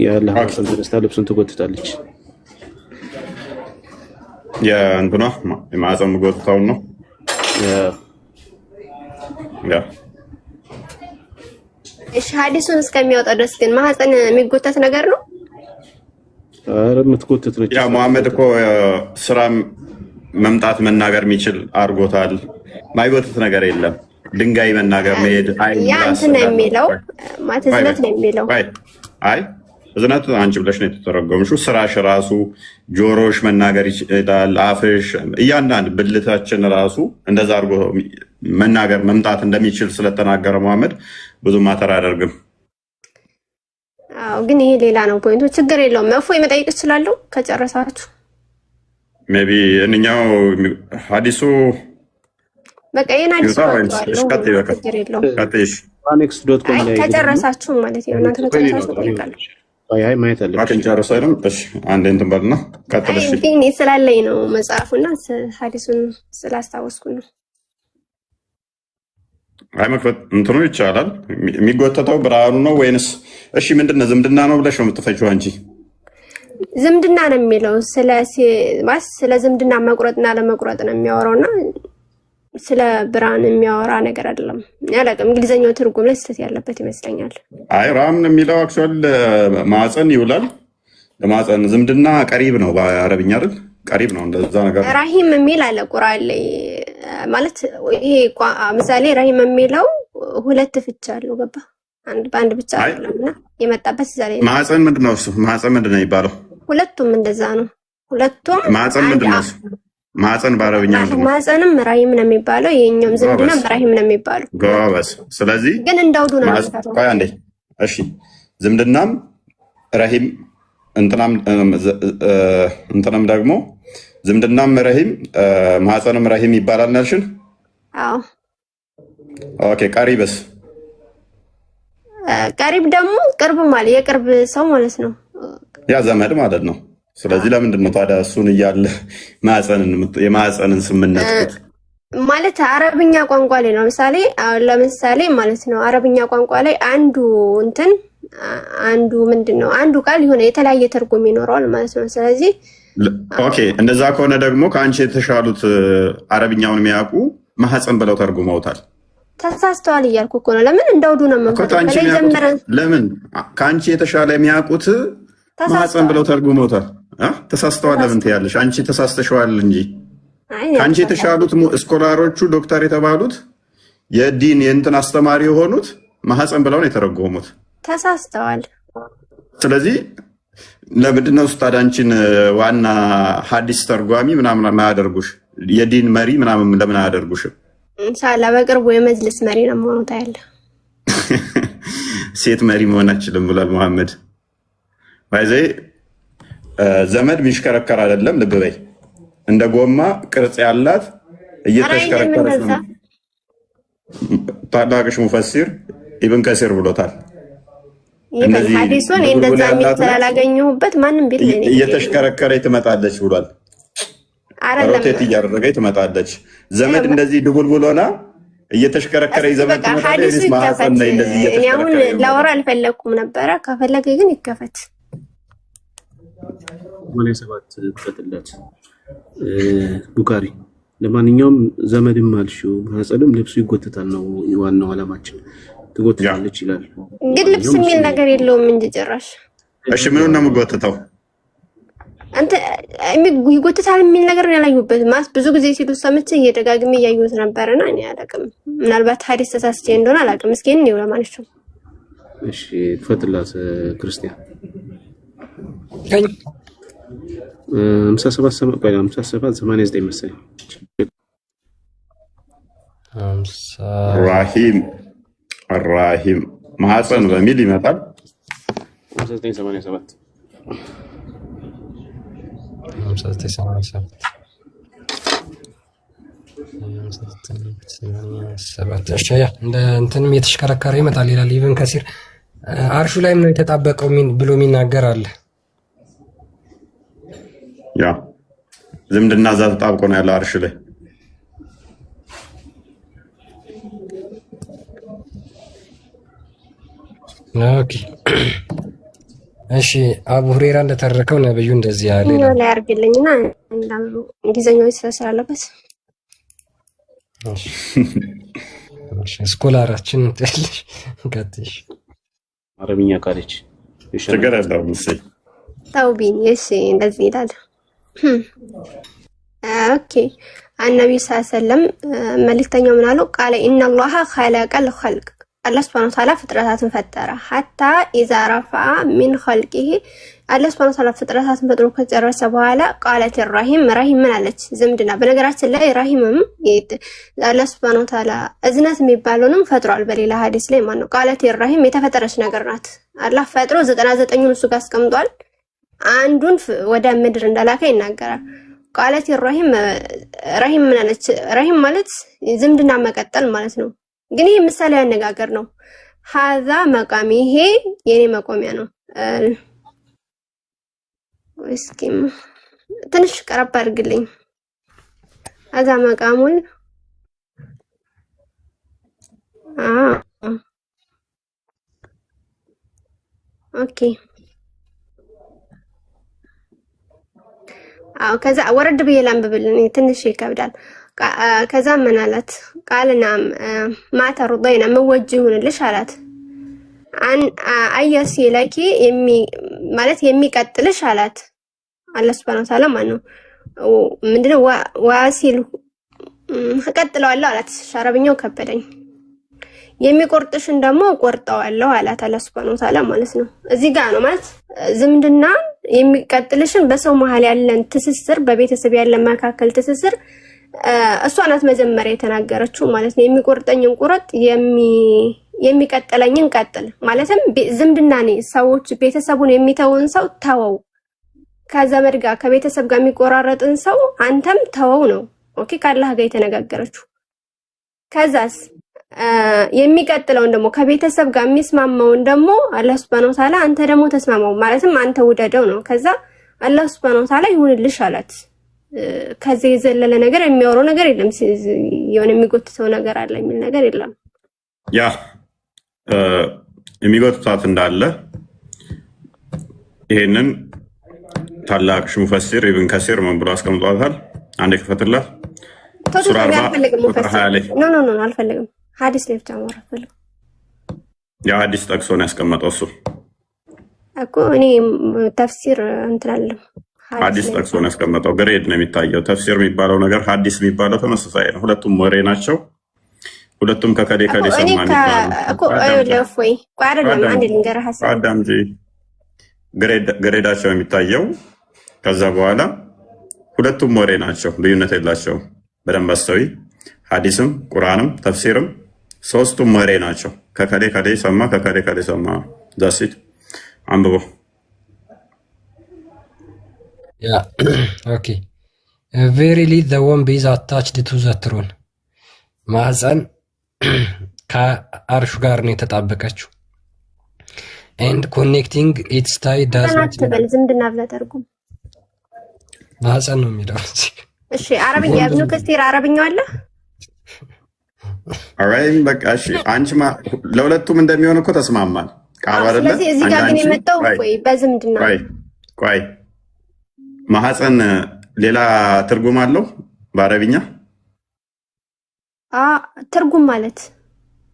ያለው ሐሰን ተነስታ ልብሱን ትጎትታለች። እንትኗ የማዕፀን ጎትታው ነው ያ እሺ ሐዲሱን እስከሚያወጣ ድረስ ግን ማህፀን የሚጎተት ነገር ነው? አረ የምትጎተት ነች። ያ መሐመድ እኮ ስራ መምጣት መናገር የሚችል አድርጎታል። ማይጎተት ነገር የለም። ድንጋይ መናገር መሄድ ያ እንትን ነው የሚለው ማለት ዝነት ነው የሚለው። አይ ዝነት አንቺ ብለሽ ነው የተተረጎምሽው። ስራሽ ራሱ ጆሮሽ መናገር ይችላል። አፍሽ እያንዳንድ ብልታችን ራሱ እንደዛ አድርጎ መናገር መምጣት እንደሚችል ስለተናገረ መሐመድ ብዙ ማተር አያደርግም። አዎ ግን ይሄ ሌላ ነው ፖይንቱ። ችግር የለውም። እፎይ መጠየቅ እችላለሁ ከጨረሳችሁ? ሜቢ እንኛው ሐዲሱ በቃ ይሄን ሐዲሱ ችግር የለውም። anex.com ላይ ከጨረሳችሁ ማለት ነው። እናንተ ከጨረሳችሁ ጠይቃለሁ። አይ ማየት አለ አትንጨርሱ አይደል? እሺ አንዴ እንትን በልና ቀጥልሽ። ግን ስላለኝ ነው መጽሐፉና ሐዲሱን ስላስታወስኩ ነው። አይ መክፈት እንትኑ ይቻላል። የሚጎተተው ብርሃኑ ነው ወይንስ? እሺ ምንድነው ዝምድና ነው ብለሽ ነው የምትፈጪው አንቺ? ዝምድና ነው የሚለው ስለ ዝምድና መቁረጥና ለመቁረጥ ነው የሚያወራውና ስለ ብርሃን የሚያወራ ነገር አይደለም። ያለቀም እንግሊዘኛው ትርጉም ላይ ስህተት ያለበት ይመስለኛል። አይ ራም ነው የሚለው አክቹዋሊ ማዕፀን ይውላል። ለማዕፀን ዝምድና ቀሪብ ነው በአረብኛ አይደል? ቀሪብ ነው እንደዛ ነገር። ራሂም የሚል አለ ቁርአን ላይ ማለት ይሄ ምሳሌ ራሂም የሚለው ሁለት ፍቻ አለው ገባ? በአንድ ብቻ አይደለምና የመጣበት ዛሬ ማዕፀን ምንድነው እሱ? ማዕፀን ምንድነው የሚባለው? ሁለቱም እንደዛ ነው። ሁለቱም ማዕፀን ምንድነው እሱ? ማዕፀን በአረብኛ ነው። ማዕፀንም ራሂም ነው የሚባለው፣ የኛም ዝምድናም ራሂም ነው የሚባለው። ጎበዝ። ስለዚህ ግን እንዳውዱ ነው የሚባለው። ቆይ አንዴ። እሺ ዝምድናም ራሂም እንትናም ደግሞ ዝምድናም ረሂም ማህፀንም ረሂም ይባላል ናልሽን? አዎ። ኦኬ ቀሪብስ? ቀሪብ ደግሞ ቅርብ ማለት የቅርብ ሰው ማለት ነው፣ ያ ዘመድ ማለት ነው። ስለዚህ ለምንድን ነው ታዲያ እሱን እያለ የማህፀንን ስምነት ማለት አረብኛ ቋንቋ ላይ ነው። ለምሳሌ ማለት ነው አረብኛ ቋንቋ ላይ አንዱ ምንድነው አንዱ ቃል የሆነ የተለያየ ትርጉም ይኖረዋል ማለት ነው። ስለዚህ ኦኬ እንደዛ ከሆነ ደግሞ ከአንቺ የተሻሉት አረብኛውን የሚያውቁ ማህፀን ብለው ተርጉመውታል። ተሳስተዋል እያልኩ እኮ ነው። ለምን እንደውዱ ነው ለምን ከአንቺ የተሻለ የሚያውቁት ማህፀን ብለው ተርጉመውታል። ተሳስተዋል ለምን ትያለሽ? አንቺ ተሳስተሽዋል እንጂ ከአንቺ የተሻሉት ስኮላሮቹ ዶክተር የተባሉት የዲን የእንትን አስተማሪ የሆኑት ማህፀን ብለው ነው የተረጎሙት። ተሳስተዋል። ስለዚህ ለምንድነው ኡስታድ አንቺን ዋና ሐዲስ ተርጓሚ ምናምን ማያደርጉሽ? የዲን መሪ ምናምን ለምን አያደርጉሽም? ኢንሻአላህ በቅርቡ የመጅልስ መሪ ነው የምሆነው። ታያለህ። ሴት መሪ መሆን አትችልም ብሏል መሐመድ። ባይዘ ዘመድ ሚሽከረከር አይደለም፣ ልብ በይ። እንደ ጎማ ቅርጽ ያላት እየተሽከረከረች ነው። ታላቅሽ ሙፈሲር ኢብን ከሲር ብሎታል። እንደዚህ ሐዲሱን እንደዛ ስላላገኘሁበት ማንም ቢል እየተሽከረከረች ትመጣለች ብሏል። ሮቴት እያደረገች ትመጣለች። ዘመድ እንደዚህ ድቡልቡል ሆና እየተሽከረከረች ዘመድ ትመጣለች። እኔ አሁን ላወራ አልፈለኩም ነበረ። ከፈለገ ግን ይከፈት። ወላይ ሰባት ተፈትለት ቡካሪ። ለማንኛውም ዘመድም አልሽው ማህፀንም ልብሱ ይጎተታል ነው ዋናው ዓላማችን። ትጎተታለች ይላል፣ ግን ልብስ የሚል ነገር የለውም እንጂ ጭራሽ። እሺ ምን ነው የምጎተተው? አንተ ይጎተታል የሚል ነገር ያላዩበት ማለት ብዙ ጊዜ ሲሉ ሰምቼ እየደጋግሜ እያየሁት ነበርና እኔ አላውቅም። ምናልባት ሐዲስ ተሳስቼ እንደሆነ አላውቅም። እስኪ እኔ ለማለት ነው። እሺ ትፈትላት ክርስቲያን 57 መሰለኝ ራሂም ማህፀን በሚል ይመጣል። 5987 እንደ እንትንም የተሽከረከረ ይመጣል ይላል ኢብን ከሲር። አርሹ ላይም ነው የተጣበቀው ብሎ የሚናገር አለ። ያ ዝምድና እዛ ተጣብቆ ነው ያለው አርሽ ላይ። ኦኬ እሺ አቡ ሁሬራ እንደተረከው ነብዩ እንደዚህ ያለ ነው ላይ አርግልኝና እንዳሉ እንግሊዘኛው ስለሰራለበት እሺ ስኮላራችን ትልሽ ከትሽ አረብኛ ካለች ችግር የለውም። እሺ ታውቢኝ እሺ እንደዚህ ይላል። ኦኬ النبي صلى الله عليه وسلم መልእክተኛው ምን አሉ? ቃለ ኢነላህ ኸለቀል ኸልቅ አላህ ሱብሓነሁ ወተዓላ ፍጥረታትን ፈጠረ። ሐታ ኢዛ ረፈዐ ሚን ኸልቂሂ አላህ ሱብሓነሁ ወተዓላ ፍጥረታትን ፈጥሮ ከጨረሰ በኋላ ቃለት ረሂም ምን አለች? ዝምድና። በነገራችን ላይ ረሂምም አላህ ሱብሓነሁ ወተዓላ እዝነት የሚባለውንም ፈጥሯል። በሌላ ሐዲስ ላይ ማነው ቃለት ረሂም የተፈጠረች ነገር ናት። አላህ ፈጥሮ 99ን እሱ ጋር አስቀምጧል። አንዱን ወደ ምድር እንዳላከ ይናገራል። ቃለት ረሂም ምን አለች? ረሂም ማለት ዝምድና መቀጠል ማለት ነው። ግን ይሄ ምሳሌ ያነጋገር ነው። ሀዛ መቃሚ ይሄ የኔ መቆሚያ ነው። እስኪ ትንሽ ቀረብ አድርግልኝ። ሀዛ መቃሙል ኦኬ አው ከዛ ወረድ ብዬ ላንብብልኝ፣ ትንሽ ይከብዳል። ከዛ ምን አላት? ቃልና ማተሩዳይና መወጅሁንልሽ አላት። አያሲ ለኪ ማለት የሚቀጥልሽ አላት። አላህ Subhanahu Wa Ta'ala ማነው ምንድነው ዋሲል እቀጥለዋለሁ አላት። አረብኛው ከበደኝ። የሚቆርጥሽን ደግሞ ቆርጠዋለሁ አላት አላህ Subhanahu Wa Ta'ala ማለት ነው። እዚህ ጋር ነው ማለት ዝምድና የሚቀጥልሽን በሰው መሃል ያለን ትስስር፣ በቤተሰብ ያለን መካከል ትስስር እሷ ናት መጀመሪያ የተናገረችው ማለት ነው። የሚቆርጠኝን ቁረጥ የሚቀጥለኝን ቀጥል ማለትም ዝምድና ነው። ሰዎች ቤተሰቡን የሚተውን ሰው ተወው፣ ከዘመድ ጋር ከቤተሰብ ጋር የሚቆራረጥን ሰው አንተም ተወው ነው። ኦኬ ካላህ ጋር የተነጋገረችው። ከዛስ የሚቀጥለውን ደግሞ ከቤተሰብ ጋር የሚስማማውን ደግሞ አላህ Subhanahu Wa Ta'ala አንተ ደግሞ ተስማማው ማለትም አንተ ውደደው ነው። ከዛ አላህ Subhanahu Wa Ta'ala ይሁንልሽ አላት። ከዚህ የዘለለ ነገር የሚያወራው ነገር የለም። የሆነ የሚጎትተው ነገር አለ የሚል ነገር የለም። ያ የሚጎትታት እንዳለ ይሄንን ታላቅ ሙፈሲር ኢብን ከሲር ምን ብሎ አስቀምጧታል? አንዴ ክፈትላት። ሱራ 40 ቁጥር 20 ላይ ኖ አልፈልግም። ሐዲስ ላይ ብቻ ማውራት ፈልግ። ያ ሐዲስ ጠቅሶ ነው ያስቀመጠው እሱ እኮ እኔ ተፍሲር እንትላለም ሐዲስ ጠቅሶ ነው ያስቀመጠው። ግሬድ ነው የሚታየው። ተፍሲር የሚባለው ነገር ሐዲስ የሚባለው ተመሳሳይ ነው። ሁለቱም ወሬ ናቸው። ሁለቱም ከከሌ ሰማን ይባላል እኮ ለፎይ ቋረለም አንድ ልንገርህ ሐሳብ አዳምጂ ግሬዳቸው የሚታየው ከዛ በኋላ ሁለቱም ወሬ ናቸው። ልዩነት የላቸውም። በደንብ አስተውይ። ሐዲስም ቁርአንም ተፍሲርም ሶስቱም ወሬ ናቸው። ከከሌ ሰማ ከከሌ ሰማ ዛሲት አንብቦ ያ ኦኬ verily the womb is attached to the throne ማህፀን ከአርሹ ጋር ነው የተጣበቀችው and connecting its tie does not ተበል ዝምድና ብለህ ተርጉም ማህፀን ነው የሚለው። እሺ አረብኛ ኢብኑ ከሲር አረብኛው አለ አራይም በቃ እሺ አንቺማ ለሁለቱም እንደሚሆን እኮ ተስማማል ቃል አይደለ? ስለዚህ እዚህ ጋር ግን የመጣው ወይ በዝምድና ቆይ ማህፀን ሌላ ትርጉም አለው በአረብኛ? ትርጉም ማለት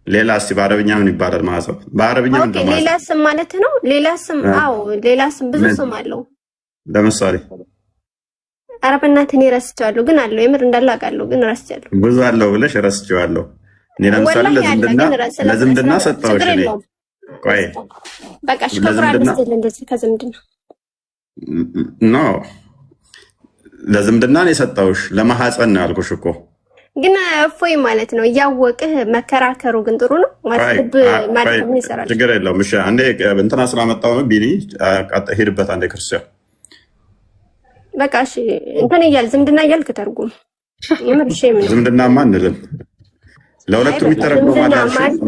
ሌላ እስቲ በአረብኛ ምን ይባላል ማህፀን? በአረብኛ ምን ማለት? ሌላ ስም ማለት ነው። ሌላ ስም ሌላ ስም ብዙ ስም አለው። ለምሳሌ አረብናት እኔ ረስቻለሁ ግን አለው የምር እንዳለ አውቃለሁ ግን ረስቻለሁ። ብዙ አለው ብለሽ ረስቻለሁ። እኔ ለምሳሌ ለዝምድና ሰጣሁሽ እኔ ቆይ በቃ ሽከራል እንደዚህ ከዝምድና ኖ ለዝምድና ነው የሰጣሁሽ። ለማህፀን ነው ያልኩሽ እኮ ግን እፎይ ማለት ነው። እያወቅህ መከራከሩ ግን ጥሩ ነው ማለት ነው ይሰራል። ችግር የለውም። እሺ አንዴ እንትና ስላመጣው ነው ቢኒ ሄድበት አንዴ ክርስቲያን በቃ እሺ እንትን እያል ዝምድና እያልክ ተርጉም የምር እሺ ምን ዝምድናማ እንልን ለሁለቱም ይተረጎማል።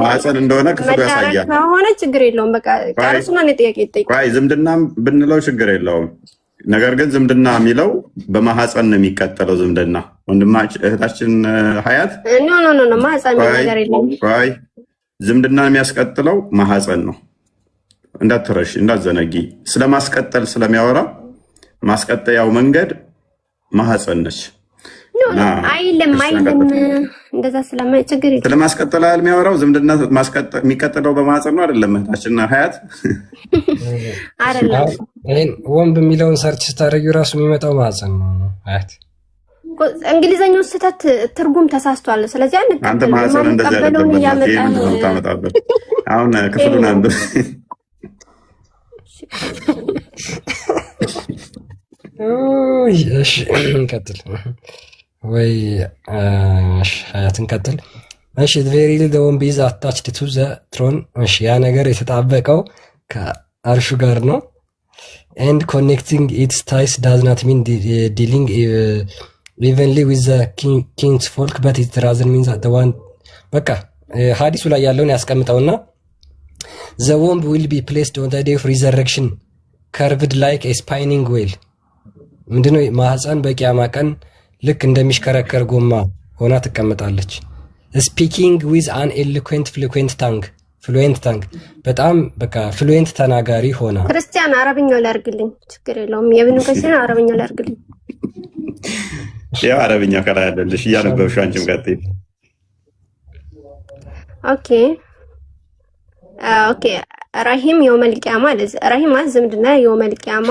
ማህፀን እንደሆነ ክፍሉ ያሳያል ከሆነ ችግር የለውም። በቃ ቃሉና ነው ጥያቄ ይጠይቅ ቆይ ዝምድናም ብንለው ችግር የለውም። ነገር ግን ዝምድና የሚለው በማህፀን ነው የሚቀጥለው። ዝምድና ወንድማችን እህታችን ሀያት ኖ ማህፀን ነገር የለም። ቆይ ዝምድና የሚያስቀጥለው ማህፀን ነው። እንዳትረሺ እንዳትዘነጊ። ስለማስቀጠል ስለሚያወራ ማስቀጠያው መንገድ ማህፀን ነች። አይልም እንደዛ ስለማይችግር ስለማስቀጠል የሚያወራው ዝምድና የሚቀጥለው በማህፀን ነው አይደለም? እህታችን ሀያት አይደለም። ወንድ የሚለውን ሰርች ስታደርጊው ራሱ የሚመጣው ማህፀን ነው። ሀያት እንግሊዘኛው ስህተት ትርጉም ተሳስቷል። ስለዚህ አንተ ማህፀን እንደዚህ አይደለም ታመጣበት። አሁን ክፍሉን አንዱ እሺ እንቀጥል ወይ ሀያትን ቀጥል። እሺ verily the womb is attached to the throne እሺ ያ ነገር የተጣበቀው ከአርሹ ጋር ነው and connecting its ties does not mean dealing evenly with the king's folk but it rather means that the one በቃ ሐዲሱ ላይ ያለውን ያስቀምጠውና the womb will be placed on the day of resurrection curved like a spinning wheel ምንድነው ማህፀን በቂያማ ቀን ልክ እንደሚሽከረከር ጎማ ሆና ትቀመጣለች። speaking with an eloquent fluent tongue በጣም በቃ fluent ተናጋሪ ሆና ክርስቲያን አረብኛው ላርግልኝ ችግር የለውም። የብኑ ከሲና አረብኛው ላርግልኝ ያው አረብኛ ከላይ አይደለሽ እያነበብሽ አንቺም ቀጥይ። ኦኬ ረሂም የውመል ቂያማ ረሂም ዝምድና የውመል ቂያማ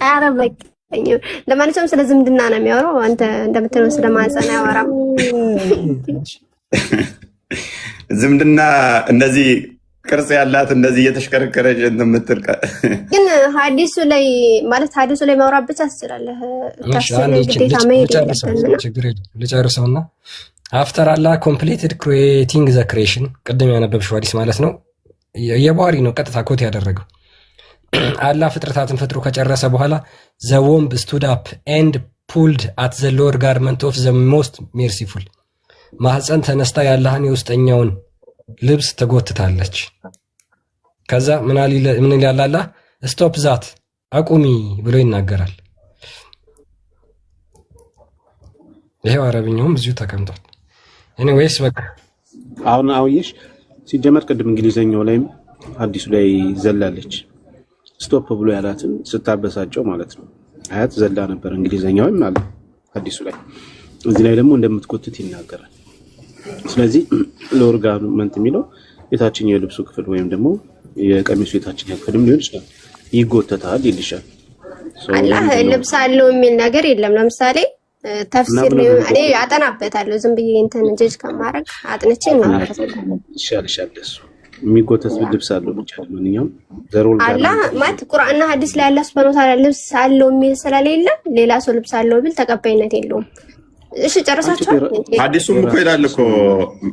አረበክ ለማንኛውም ስለ ዝምድና ነው የሚያወራው። አንተ እንደምትለው ስለ ማህፀን አያወራም። ዝምድና እንደዚህ ቅርጽ ያላት እንደዚህ እየተሽከረከረች እንደምትል ግን ሐዲሱ ላይ ማለት ሐዲሱ ላይ ማውራት ብቻ ትችላለህ። ተፍሲር ላይ ግዴታ መሄድ የለብንም። ልጨርሰውና አፍተር አላህ ኮምፕሊትድ ክሪኤቲንግ ዘ ክሬሽን ቅድም ያነበብሽው ሐዲስ ማለት ነው። የባህሪ ነው ቀጥታ ኮት ያደረገው። አላህ ፍጥረታትን ፈጥሮ ከጨረሰ በኋላ ዘ ወምብ ስቱድ አፕ ኤንድ ፑልድ አት ዘ ሎወር ጋርመንት ኦፍ ዘ ሞስት ሜርሲፉል ማህፀን ተነስታ የአላህን የውስጠኛውን ልብስ ትጎትታለች። ከዛ ምን ይላል አላህ? ስቶፕ ዛት አቁሚ ብሎ ይናገራል። ይሄው አረብኛውም እዚሁ ተቀምጧል። ኤኒዌይስ በቃ አሁን አውየሽ ሲጀመር ቅድም እንግሊዘኛው ላይም አዲሱ ላይ ዘላለች። ስቶፕ ብሎ ያላትን ስታበሳጨው ማለት ነው። አያት ዘላ ነበር እንግሊዘኛውም አለ አዲሱ ላይ። እዚህ ላይ ደግሞ እንደምትቆትት ይናገራል። ስለዚህ ሎወር ጋርመንት የሚለው የታችኛው የልብሱ ክፍል ወይም ደግሞ የቀሚሱ የታችኛው ክፍልም ሊሆን ይችላል። ይጎተታል ይልሻል። አላህ ልብስ አለው የሚል ነገር የለም። ለምሳሌ ተፍሲር ላይ እኔ አጠናበታለሁ። ዝም ብዬ እንትን ጀጅ ከማድረግ አጥንቼ ነው ማለት ነው። ይሻልሻል ደስ የሚጎተት ልብስ አለው ብቻ ማንኛውም ዘሮል አላህ ማለት ቁርአንና ሐዲስ ላይ አላህ Subhanahu Wa Ta'ala ልብስ አለው የሚል ስለሌለ ሌላ ሰው ልብስ አለው ቢል ተቀባይነት የለውም። እሺ ጨርሳችኋል? ሐዲሱም እኮ ይላል እኮ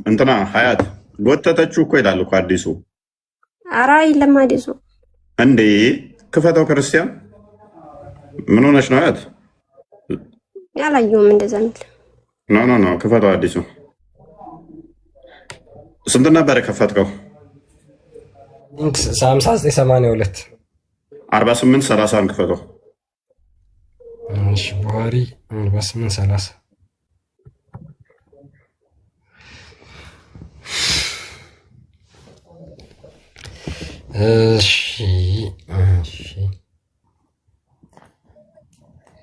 እንትና ሀያት ጎተተችው እኮ ይላል እኮ ሐዲሱ። ኧረ የለም ሐዲሱ እንዴ ክፈተው ክርስቲያን ምን ሆነሽ ነው ሀያት? ያላየሁም እንደዛ የሚል ኖ ክፈተው ሐዲሱ። ስንት ነበር የከፈትከው? 5982 48 30 ክፈተው። እሺ ቡሃሪ 48 30 እሺ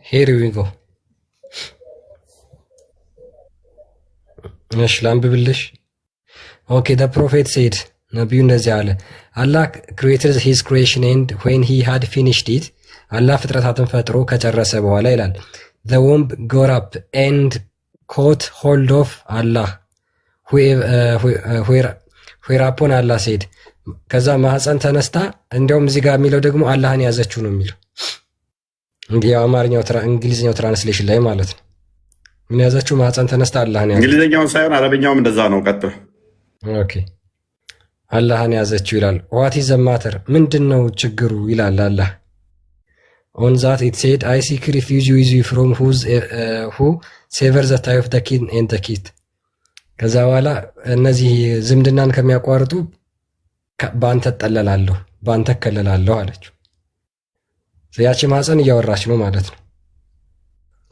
here we go እሺ ላንብብልሽ። ኦኬ the prophet said ነቢዩ እንደዚህ አለ Allah created his creation and when he had finished it አላህ ፍጥረታትን ፈጥሮ ከጨረሰ በኋላ ይላል the womb got up and caught hold of Allah whereupon Allah said ከዛ ማህፀን ተነስታ እንደውም እዚህ ጋር የሚለው ደግሞ አላህን ያዘችው ነው የሚለው እንግዲህ አማርኛው እንግሊዝኛው ትራንስሌሽን ላይ ማለት ነው። ምን ያዘችው? ማህፀን ተነስታ አላህን ያዘችው። እንግሊዝኛው ሳይሆን አረብኛውም እንደዛ ነው። ቀጥል። ኦኬ አላህን ያዘችው ይላል። what is the matter ምንድነው ችግሩ ይላል አላህ። on that it said I seek refuge with you from who sever the tie of the kin and the kid ከዛ በኋላ እነዚህ ዝምድናን ከሚያቋርጡ ባንተ ተጠለላለሁ ባንተ ከለላለሁ አለችው። ያቺ ማህፀን እያወራች ነው ማለት ነው።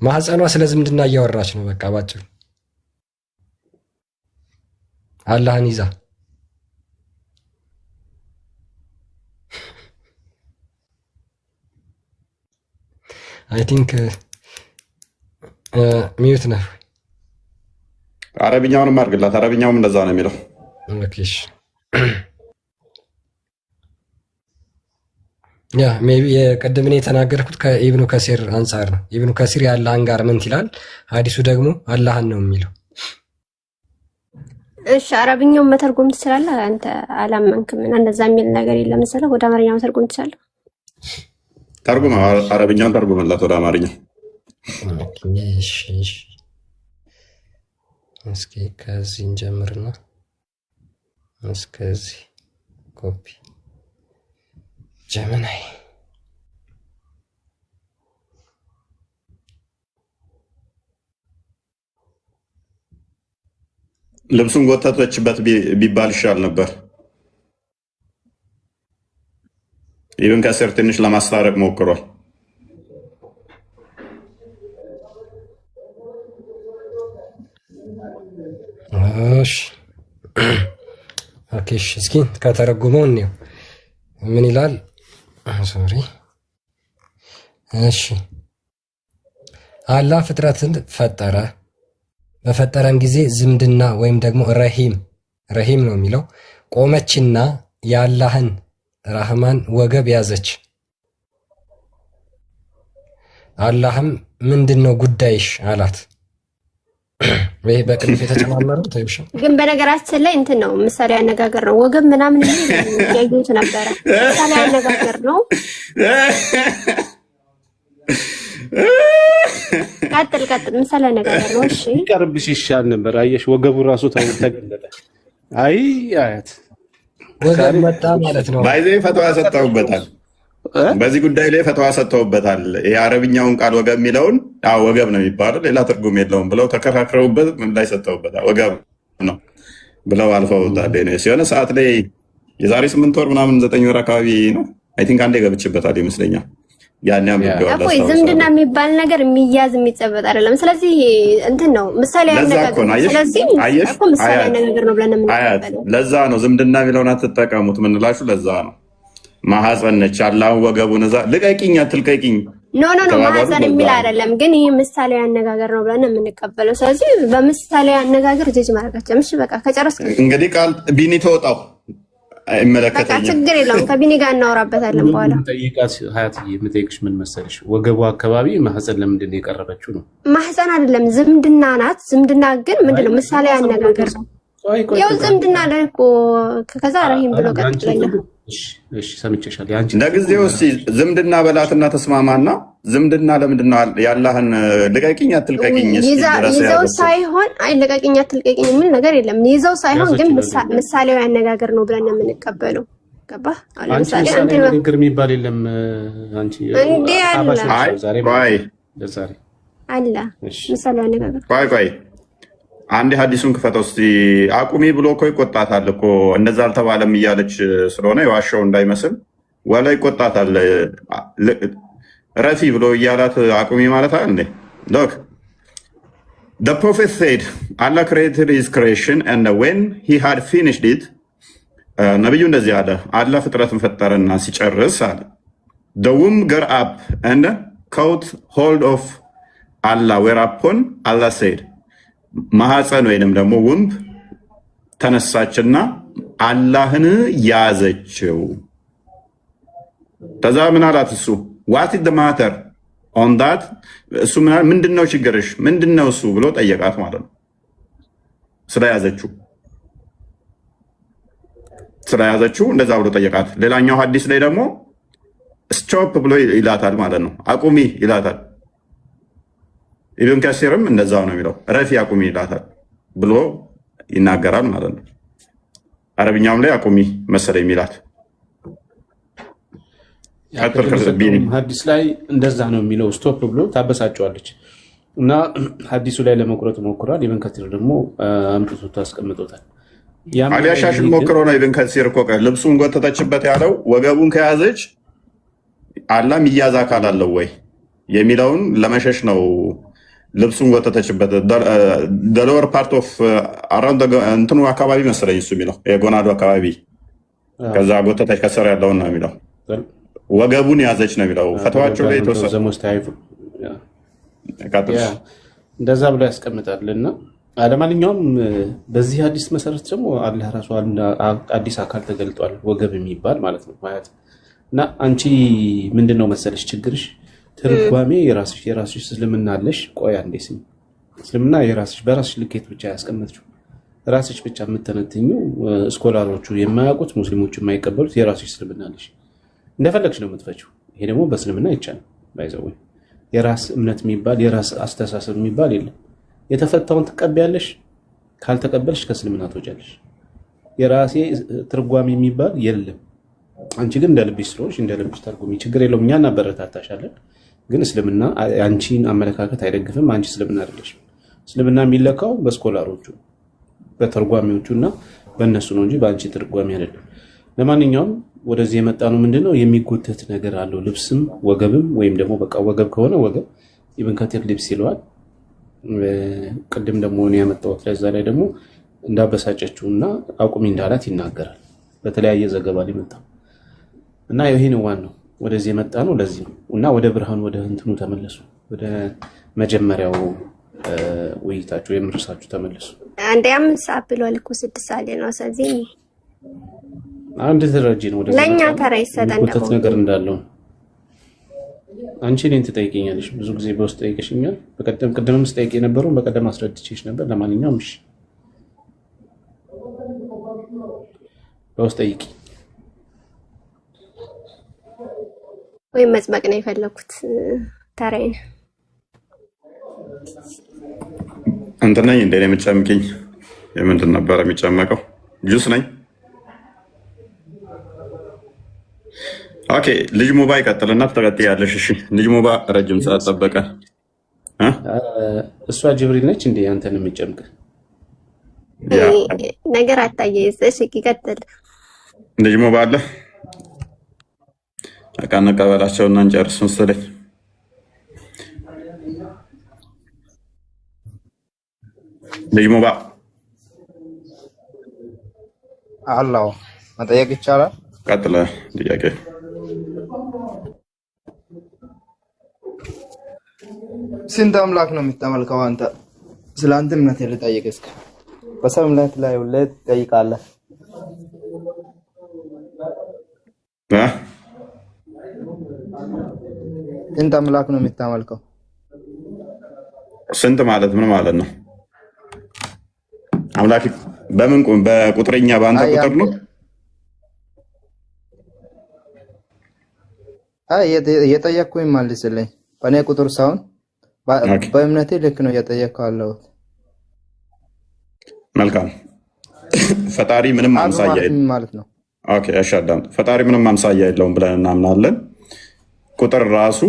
ማህፀኗ ስለ ዝምድና እያወራች ነው። በቃ ባጭሩ አላህን ይዛ አይ ቲንክ ሚዩት ነው። አረብኛውንም አድርግላት። አረብኛውም እንደዛ ነው የሚለው። ኦኬሽ ያ ሜቢ የቀደምን የተናገርኩት ከኢብኑ ከሲር አንፃር ነው። ኢብኑ ከሲር የአላህን ጋርመንት ይላል፣ ሐዲሱ ደግሞ አላህን ነው የሚለው። እሺ አረብኛውን መተርጎም ትችላለህ አንተ? አላመንክም እና እንደዛ የሚል ነገር የለም መሰለህ። ወደ አማርኛ መተርጎም ትችላለህ? ተርጉም። አረብኛውን ተርጉምላት ወደ አማርኛ። እሺ እስኪ ከዚህ እንጀምርና እስከዚህ ኮፒ ጀመናይ ልብሱን ጎተተችበት ቢባል ይሻል ነበር። ኢብን ከሲር ትንሽ ለማስታረቅ ሞክሯል። እሺ ኦኬ እስኪ ከተረጎመው እንየው ምን ይላል። ሶሪ እሺ አላህ ፍጥረትን ፈጠረ። በፈጠረን ጊዜ ዝምድና ወይም ደግሞ ረሂም ነው የሚለው ቆመችና የአላህን ራህማን ወገብ ያዘች። አላህም ምንድነው ጉዳይሽ አላት። ወይ በቅንፍ የተጨማመረው ተይብሽ ግን በነገራችን ላይ እንትን ነው ምሳሌ አነጋገር ነው። ወገብ ምናምን ያዩት ነበር። ምሳሌ አነጋገር ነው። ቀጥል ምሳሌ አነጋገር ነው። እሺ ይቀርብሽ ይሻል ነበር። አየሽ ወገቡ ራሱ ተገለጠ። አይ አያት ወገብ መጣ ማለት ነው። ባይዘ ፈተዋ ሰጥተውበታል። በዚህ ጉዳይ ላይ ፈተዋ ሰጥተውበታል። የአረብኛውን ቃል ወገብ የሚለውን ወገብ ነው የሚባለው ሌላ ትርጉም የለውም ብለው ተከራክረውበት ምን ላይ ሰጥተውበታል። ወገብ ነው ብለው አልፈውታል። ሲሆነ ሰዓት ላይ የዛሬ 8 ወር ምናምን 9 ወር አካባቢ ነው አይ ቲንክ አንዴ ገብቼበታል ይመስለኛል። ያንያም ይገባል። ዝምድና የሚባል ነገር የሚያዝ የሚጨበጥ አይደለም። ስለዚህ እንትን ነው ምሳሌ ያነጋገር ነው። ስለዚህ እኮ ምሳሌ ያነጋገር ነው ብለን የምንቀበለው ለዛ ነው። ዝምድና የሚለውን አትጠቀሙት ምንላችሁ ለዛ ነው። ማህፀን ነች አላህ ወገቡን እዛ ልቀቂኝ አትልቀቂኝ ኖ ማህፀን የሚል አይደለም። ግን ይሄ ምሳሌ ያነጋገር ነው ብለን የምንቀበለው። ስለዚህ በምሳሌ ያነጋገር ጀጅ ማድረጋቸው እሺ በቃ ከጨረስክ እንግዲህ ቃል ቢኒ ተወጣው አይመለከተኝም። ችግር የለውም ከቢኒ ጋር እናወራበታለን በኋላ። ጠይቃት ሀያትዬ የምጠይቅሽ ምን መሰለሽ ወገቡ አካባቢ ማህፀን ለምንድን ነው የቀረበችው ነው? ማህፀን አይደለም ዝምድና ናት። ዝምድና ግን ምንድነው ምሳሌ ያነጋገር ነው። ያው ዝምድና ላይ እኮ ከዛ ረሂም ብሎ ቀጥለኛ እሺ ሰምቼሻለሁ። ያንቺ ለጊዜው እስቲ ዝምድና በላትና ተስማማና ዝምድና ለምንድን ነው ያላህን ልቀቂኝ አትልቀቂኝ ይዘው ሳይሆን አይ ልቀቂኝ አትልቀቂኝ የሚል ነገር የለም። ይዘው ሳይሆን ግን ምሳሌው ያነጋገር ነው ብለን የምንቀበለው ገባ? ለምሳሌ አንተ ንግግር የሚባል የለም አንቺ እንዴ አለ ዛሬ አለ ምሳሌው ያነጋገር ቆይ አንድ ሐዲሱን ክፈተው እስቲ። አቁሚ ብሎ እኮ ይቆጣታል እኮ እንደዛ አልተባለም እያለች ስለሆነ የዋሻው እንዳይመስል ወላ ይቆጣታል። ረፊ ብሎ እያላት አቁሚ ማለት አይደል እንዴ? look the prophet said Allah created his creation and when he had finished it ነብዩ እንደዚህ አለ አላህ ፍጥረትን ፈጠረና ሲጨርስ አለ the womb got up and caught hold of Allah whereupon Allah said ማህፀን ወይንም ደግሞ ውምብ ተነሳችና አላህን ያዘችው። ከዛ ምን አላት እሱ what is the matter on that እሱ ምንድነው ችግርሽ ምንድነው እሱ ብሎ ጠየቃት ማለት ነው። ስለያዘችው እንደዛ ብሎ ጠየቃት። ሌላኛው ሐዲስ ላይ ደግሞ ስቶፕ ብሎ ይላታል ማለት ነው። አቁሚ ይላታል። ኢብን ከሲርም እንደዛው ነው የሚለው ረፊ አቁሚ ይላታል ብሎ ይናገራል ማለት ነው። አረብኛውም ላይ አቁሚ መሰለኝ የሚላት ሐዲስ ላይ እንደዛ ነው የሚለው ስቶፕ ብሎ ታበሳጨዋለች እና ሐዲሱ ላይ ለመቁረጥ ሞክሯል። ኢብን ከሲር ደግሞ አምጥቶ ታስቀምጦታል። አሊያሻሽል ሞክሮ ነው ኢብን ከሲር እኮ ልብሱን ጎተተችበት ያለው ወገቡን ከያዘች አላህ ሚያዝ አካል አለው ወይ የሚለውን ለመሸሽ ነው። ልብሱን ጎተተችበት the lower part of around እንትኑ አካባቢ መሰለኝ እሱ የሚለው የጎናዱ አካባቢ ከዛ ጎተተች ከስር ያለውን ነው የሚለው ወገቡን ያዘች ነው የሚለው ፈተዋቸው ላይ ተወሰነ እንደዛ ብሎ ያስቀምጣልና አለማንኛውም በዚህ ሐዲስ መሰረት ደግሞ አላህ ራሱ አዲስ አካል ተገልጧል ወገብ የሚባል ማለት ነው ማለት እና አንቺ ምንድነው መሰለሽ ችግርሽ ትርጓሜ የራስሽ እስልምና አለሽ። ቆይ አንዴ ስም እስልምና የራስሽ በራስሽ ልኬት ብቻ ያስቀመጥሽው ራስሽ ብቻ የምትተነትኙ ስኮላሮቹ የማያውቁት ሙስሊሞቹ የማይቀበሉት የራስሽ እስልምና አለሽ። እንደፈለግሽ ነው የምትፈችው። ይሄ ደግሞ በእስልምና ይቻላል። ባይዘው የራስ እምነት የሚባል የራስ አስተሳሰብ የሚባል የለም። የተፈታውን ትቀበያለሽ፣ ካልተቀበልሽ ከእስልምና ትወጫለሽ። የራሴ ትርጓሜ የሚባል የለም። አንቺ ግን እንደልብሽ ስለሆንሽ እንደልብሽ ተርጉሚ፣ ችግር የለውም። እኛ እናበረታታሻለን። ግን እስልምና አንቺን አመለካከት አይደግፍም። አንቺ እስልምና አይደለሽም። እስልምና የሚለካው በስኮላሮቹ በተርጓሚዎቹና በእነሱ ነው እንጂ በአንቺ ትርጓሚ አይደለም። ለማንኛውም ወደዚህ የመጣ ነው ምንድነው የሚጎተት ነገር አለው ልብስም ወገብም ወይም ደግሞ በቃ ወገብ ከሆነ ወገብ ኢብን ከቲር ልብስ ይለዋል። ቅድም ደግሞ እኔ ያመጣሁት ለዛ ላይ ደግሞ እንዳበሳጨችውና አቁሚ እንዳላት ይናገራል። በተለያየ ዘገባ ላይ መጣ እና ይሄ ነው ዋናው ወደዚህ የመጣ ነው ለዚህ ነው። እና ወደ ብርሃን ወደ እንትኑ ተመለሱ። ወደ መጀመሪያው ውይይታችሁ የምርሳችሁ ተመለሱ። አንዴ 5 ሰዓት ብሏል እኮ 6 ሰዓት ነው። ስለዚህ አንድ ተረጂ ነው ወደ ለኛ ተራ ይሰጣል ነገር እንዳለው አንቺ እኔን ትጠይቀኛለሽ። ብዙ ጊዜ በውስጥ ጠይቀሽኛል። ቅድምም ስጠይቅ የነበረውን በቀደም አስረድቼሽ ነበር። ለማንኛውም እሺ በውስጥ ጠይቂ። ወይም መጽመቅ ነው የፈለኩት ታራይን እንትን ነኝ እንደ የምጨምቅኝ የምንድን ነበር የሚጨመቀው? ጁስ ነኝ። ኦኬ ልጅ ሙባ ይቀጥልና ትቀጥያለሽ። እሺ ልጅ ሙባ ረጅም ሰዓት ጠበቀ። እሷ ጅብሪል ነች እንዴ አንተን የምጨምቅ ነገር አታየይስ። እሺ ይቀጥል። ልጅ ሙባ አለ። በቃ እንቀበላቸውና እንጨርስ መሰለኝ። ልጅ ሙባ አላው መጠየቅ ይቻላል? ቀጥለ ጥያቄ። ስንት አምላክ ነው የምታመልከው አንተ? ስለ አንተ እምነት ልጠይቅ እስኪ። በሰው እምነት ላይ ሁሌ ትጠይቃለህ። ስንት አምላክ ነው የምታመልከው? ስንት ማለት ምን ማለት ነው? አምላክ በምን በቁጥርኛ በአንተ ቁጥር ነው? የጠየቅኩኝ መልስልኝ። በእኔ ቁጥር ሳይሆን በእምነቴ ልክ ነው እየጠየቅኩ ያለሁት። መልካም። ፈጣሪ ምንም አምሳያ ማለት ነው። ኦኬ እሺ አዳም፣ ፈጣሪ ምንም አምሳያ የለውም ብለን እናምናለን። ቁጥር ራሱ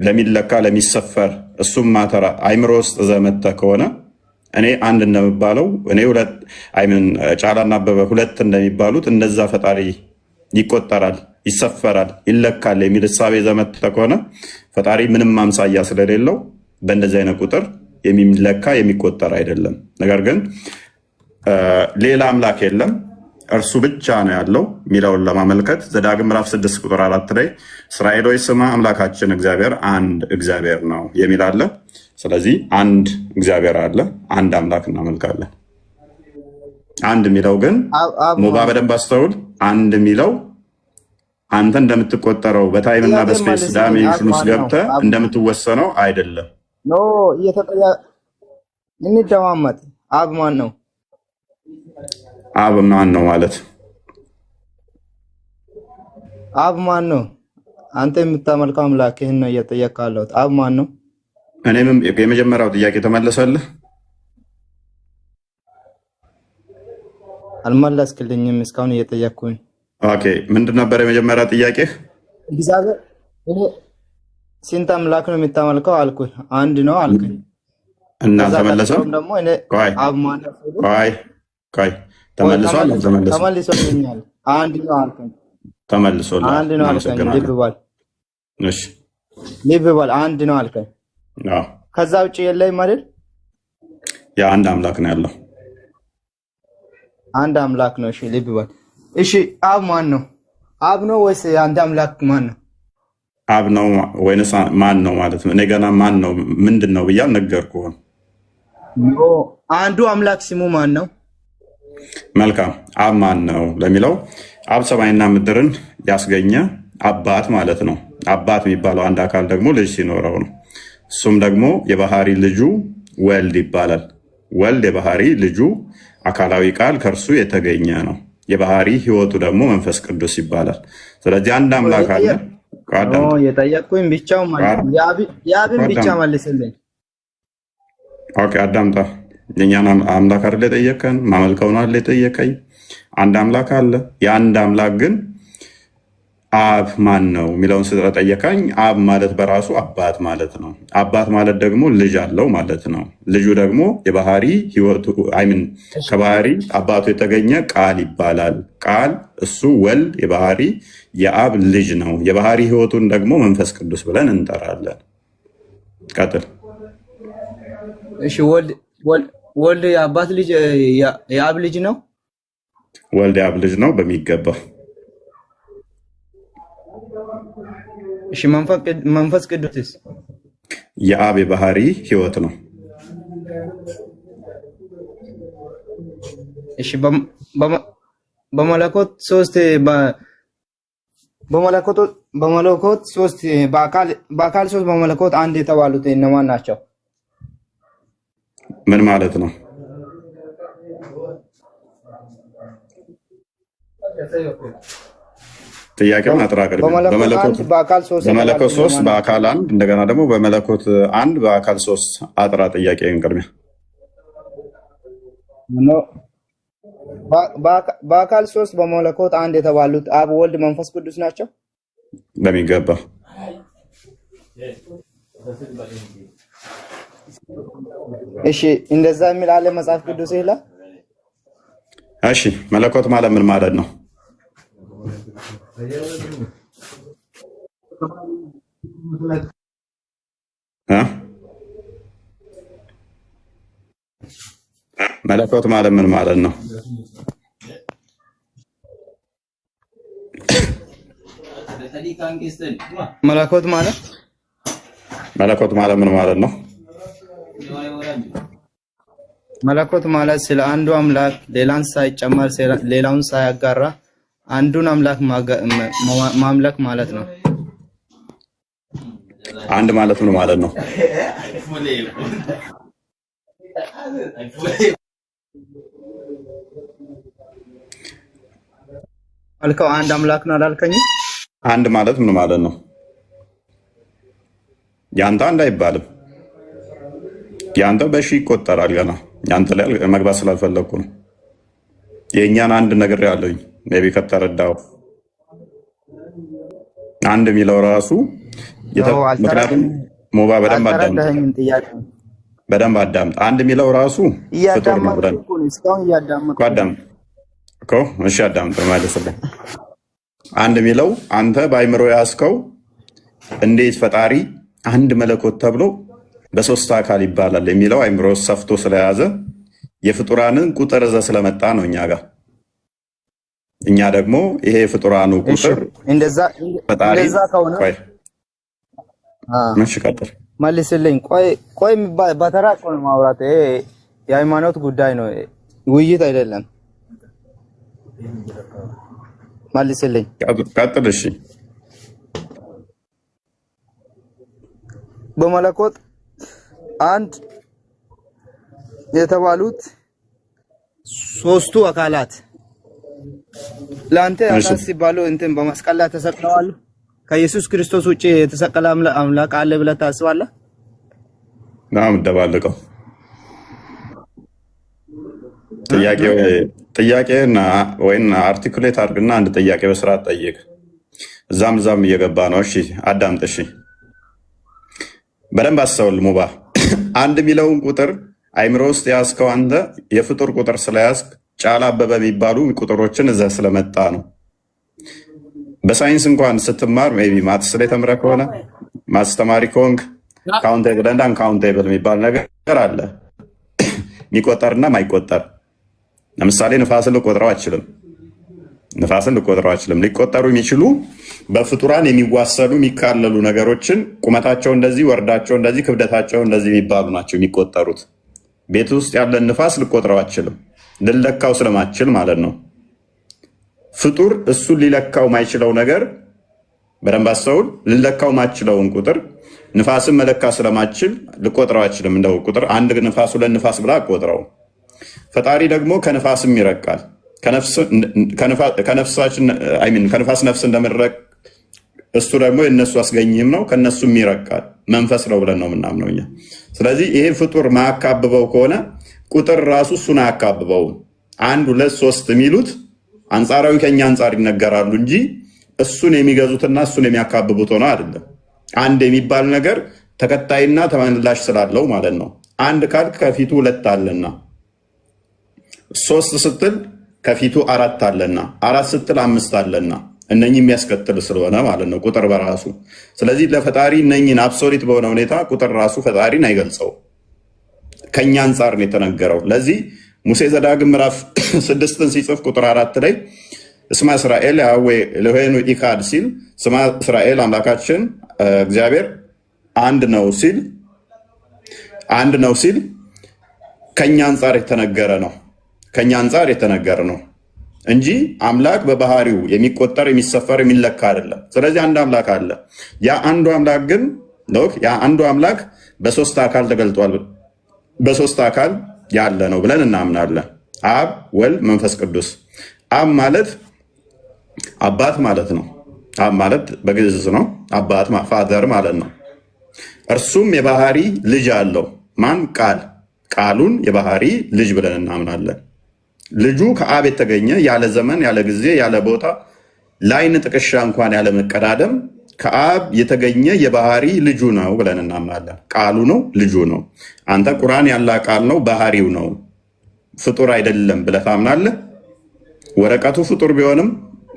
ለሚለካ ለሚሰፈር እሱም ማተራ አይምሮ ውስጥ ዘመተ ከሆነ እኔ አንድ እንደሚባለው እኔ ሁለት ጫላና አበበ ሁለት እንደሚባሉት እንደዛ ፈጣሪ ይቆጠራል፣ ይሰፈራል፣ ይለካል የሚል እሳቤ ዘመተ ከሆነ ፈጣሪ ምንም አምሳያ ስለሌለው በእንደዚህ አይነት ቁጥር የሚለካ የሚቆጠር አይደለም። ነገር ግን ሌላ አምላክ የለም እርሱ ብቻ ነው ያለው የሚለውን ለማመልከት ዘዳግም ምዕራፍ 6 ቁጥር 4 ላይ እስራኤሎች ስማ አምላካችን እግዚአብሔር አንድ እግዚአብሔር ነው የሚል አለ። ስለዚህ አንድ እግዚአብሔር አለ፣ አንድ አምላክ እናመልካለን። አንድ የሚለው ግን ሙባ በደንብ አስተውል። አንድ የሚለው አንተ እንደምትቆጠረው በታይምና በስፔስ ዳይሜንሽን ውስጥ ገብተህ እንደምትወሰነው አይደለም። ኖ እንደማመጥ አብ ማን ነው? አብ ማን ነው ማለት አብ ማን ነው? አንተ የምታመልከው አምላክ ይሄን ነው እየጠየቅኩ ያለሁት። አብ ማን ነው? እኔም የመጀመሪያው ጥያቄ ተመለሰልህ? አልመለስክልኝም። እስካሁን እየጠየቅኩኝ። ኦኬ ምንድን ነበር የመጀመሪያ ጥያቄ? እግዚአብሔር እኔ ስንት አምላክ ነው የምታመልከው አልኩህ። አንድ ነው አልኩኝ እና ተመለሰው ደግሞ እኔ አብ ማን ነው? ቆይ ተመልሷል። ተመልሶልኛል። አንድ ነው አልኩኝ። ተመልሶልኛል። አንድ ነው አልኩኝ። ልብ በል እሺ፣ ልብ በል አንድ ነው አልኩኝ። አዎ፣ ከዛ ውጭ የለም አይደል? ያ አንድ አምላክ ነው ያለው። አንድ አምላክ ነው። እሺ ልብ በል። እሺ አብ ማን ነው? አብ ነው ወይስ አንድ አምላክ ማን ነው? አብ ነው ወይንስ ማን ነው ማለት ነው? እኔ ገና ማን ነው ምንድን ነው ብዬ አልነገርኩህም። አንዱ አምላክ ስሙ ማን ነው? መልካም። አብ ማን ነው ለሚለው አብ ሰማይና ምድርን ያስገኘ አባት ማለት ነው። አባት የሚባለው አንድ አካል ደግሞ ልጅ ሲኖረው ነው። እሱም ደግሞ የባህሪ ልጁ ወልድ ይባላል። ወልድ የባህሪ ልጁ አካላዊ ቃል ከእርሱ የተገኘ ነው። የባህሪ ህይወቱ ደግሞ መንፈስ ቅዱስ ይባላል። ስለዚህ አንድ አምላክ አለ። የጠየቅኩኝ ብቻው የአብን ብቻ መልስልኝ። ኦኬ አዳምጣ። የእኛን አምላክ አይደል የጠየቀን? ማመልከው ነው አይደል የጠየቀኝ? አንድ አምላክ አለ። የአንድ አምላክ ግን አብ ማን ነው የሚለውን ስለጠየቀኝ አብ ማለት በራሱ አባት ማለት ነው። አባት ማለት ደግሞ ልጅ አለው ማለት ነው። ልጁ ደግሞ የባህሪ ህይወቱ ከባህሪ አባቱ የተገኘ ቃል ይባላል። ቃል እሱ ወልድ የባህሪ የአብ ልጅ ነው። የባህሪ ህይወቱን ደግሞ መንፈስ ቅዱስ ብለን እንጠራለን። ቀጥል። እሺ ወልድ የአባት ልጅ የአብ ልጅ ነው። ወልድ የአብ ልጅ ነው በሚገባ። እሺ መንፈስ ቅዱስስ? የአብ የባህሪ ህይወት ነው። እሺ በመለኮት ሶስት በመለኮት ሶስት በአካል ሶስት በመለኮት አንድ የተባሉት እነማን ናቸው? ምን ማለት ነው? ጥያቄውን አጥራቅር። በመለኮት በአካል ሶስት በመለኮት ሶስት በአካል አንድ እንደገና ደግሞ በመለኮት አንድ በአካል ሶስት አጥራ። ጥያቄውን ቅድሚያ በአካል ሶስት በመለኮት አንድ የተባሉት አብ፣ ወልድ፣ መንፈስ ቅዱስ ናቸው። በሚገባ እሺ፣ እንደዛ የሚል አለ መጽሐፍ ቅዱስ ይላል። እሺ፣ መለኮት ማለት ምን ማለት ነው? መለኮት ማለት ምን ማለት ነው? መለኮት ማለት ምን ማለት ነው? መለኮት ማለት ስለ አንዱ አምላክ ሌላን ሳይጨመር ሌላውን ሳያጋራ አንዱን አምላክ ማምለክ ማለት ነው። አንድ ማለት ምን ማለት ነው? አልከው አንድ አምላክ ነው አላልከኝም? አንድ ማለት ምን ማለት ነው? ያንተ አንድ አይባልም። ያንተ በሺ ይቆጠራል። ገና ያንተ ላይ መግባት ስላልፈለኩ ነው። የእኛን አንድ ነገር ያለኝ ሜቢ ከተረዳው አንድ የሚለው ራሱ ምክንያቱም ሞባ በደንብ አዳምጥ። አንድ የሚለው ራሱ ፍጡር ነው ብለን እሺ፣ አዳምጥ ማለስልህ። አንድ የሚለው አንተ በአይምሮ ያስከው እንዴት ፈጣሪ አንድ መለኮት ተብሎ በሶስት አካል ይባላል የሚለው አይምሮ ሰፍቶ ስለያዘ የፍጡራንን ቁጥር እዛ ስለመጣ ነው እኛ ጋር። እኛ ደግሞ ይሄ የፍጡራኑ ቁጥር እንደዛ ከሆነ ቀጥል መልስልኝ። ቆይ በተራ ቆይ ማውራት የሃይማኖት ጉዳይ ነው፣ ውይይት አይደለም። መልስልኝ። ቀጥል። እሺ፣ በመለኮት አንድ የተባሉት ሶስቱ አካላት ለአንተ አካል ሲባሉ እንትን በመስቀል ላይ ተሰቅለዋል። ከኢየሱስ ክርስቶስ ውጪ የተሰቀለ አምላክ አለ ብለህ ታስባለህ? ደባልቀው ጥያቄና ወይም አርቲኩሌት አድርግና አንድ ጥያቄ በስርዓት ጠይቅ። እዛም እየገባ ነው። እሺ አዳምጥ። እሺ በደንብ አስተውል ሙባ። አንድ የሚለውን ቁጥር አይምሮ ውስጥ ያዝከው አንተ የፍጡር ቁጥር ስለያዝክ ጫላ አበበ የሚባሉ ቁጥሮችን እዛ ስለመጣ ነው። በሳይንስ እንኳን ስትማር ሜይ ቢ ማትስ ላይ ተምረህ ከሆነ ማትስ ተማሪ ከሆንክ ካውንቴብል እና አንካውንቴብል የሚባል ነገር አለ፣ የሚቆጠርና ማይቆጠር። ለምሳሌ ንፋስን ልቆጥረው አችልም። ሊቆጠሩ የሚችሉ በፍጡራን የሚዋሰዱ የሚካለሉ ነገሮችን ቁመታቸው እንደዚህ፣ ወርዳቸው እንደዚህ፣ ክብደታቸው እንደዚህ የሚባሉ ናቸው የሚቆጠሩት። ቤት ውስጥ ያለን ንፋስ ልቆጥረው አችልም፣ ልለካው ስለማችል ማለት ነው። ፍጡር እሱን ሊለካው ማይችለው ነገር በደንብ አስተውል። ልለካው ማችለውን ቁጥር ንፋስን መለካ ስለማችል ልቆጥረው አችልም። እንደው ቁጥር አንድ ንፋስ ሁለት ንፋስ ብላ አቆጥረው። ፈጣሪ ደግሞ ከንፋስም ይረቃል። ከንፋስ ነፍስ እንደምንረቅ እሱ ደግሞ የነሱ አስገኝም ነው፣ ከነሱም ይረቃል። መንፈስ ነው ብለን ነው የምናምነው እኛ። ስለዚህ ይሄ ፍጡር ማያካብበው ከሆነ ቁጥር ራሱ እሱን አያካብበውም። አንድ ሁለት ሶስት የሚሉት አንጻራዊ ከኛ አንጻር ይነገራሉ እንጂ እሱን የሚገዙትና እሱን የሚያካብቡት ሆነ አይደለም። አንድ የሚባል ነገር ተከታይና ተመላሽ ስላለው ማለት ነው። አንድ ካል ከፊቱ ሁለት አለና፣ ሶስት ስትል ከፊቱ አራት አለና፣ አራት ስትል አምስት አለና፣ እነኚህ የሚያስከትል ስለሆነ ማለት ነው ቁጥር በራሱ። ስለዚህ ለፈጣሪ እነኚህን አብሶሊት በሆነ ሁኔታ ቁጥር ራሱ ፈጣሪን አይገልጸው፣ ከኛ አንጻር ነው የተነገረው። ለዚህ ሙሴ ዘዳግም ምዕራፍ 6ን ሲጽፍ ቁጥር 4 ላይ እስማ እስራኤል ያዌ ለሆኑ ኢካድ ሲል ስማ እስራኤል አምላካችን እግዚአብሔር አንድ ነው ሲል ከኛ አንጻር የተነገረ ነው። እንጂ አምላክ በባህሪው የሚቆጠር የሚሰፈር የሚለካ አይደለም። ስለዚህ አንድ አምላክ አለ። ያ አንዱ አምላክ ግን ያ አንዱ አምላክ በሶስት አካል ተገልጧል። በሶስት አካል ያለ ነው ብለን እናምናለን። አብ፣ ወልድ፣ መንፈስ ቅዱስ። አብ ማለት አባት ማለት ነው። አብ ማለት በግዕዝ ነው አባት ፋዘር ማለት ነው። እርሱም የባህሪ ልጅ አለው። ማን? ቃል። ቃሉን የባህሪ ልጅ ብለን እናምናለን። ልጁ ከአብ የተገኘ ያለ ዘመን ያለ ጊዜ ያለ ቦታ ላይን ጥቅሻ እንኳን ያለ መቀዳደም ከአብ የተገኘ የባህሪ ልጁ ነው ብለን እናምናለን። ቃሉ ነው፣ ልጁ ነው። አንተ ቁርአን ያላ ቃል ነው፣ ባህሪው ነው፣ ፍጡር አይደለም ብለህ ታምናለህ? ወረቀቱ ፍጡር ቢሆንም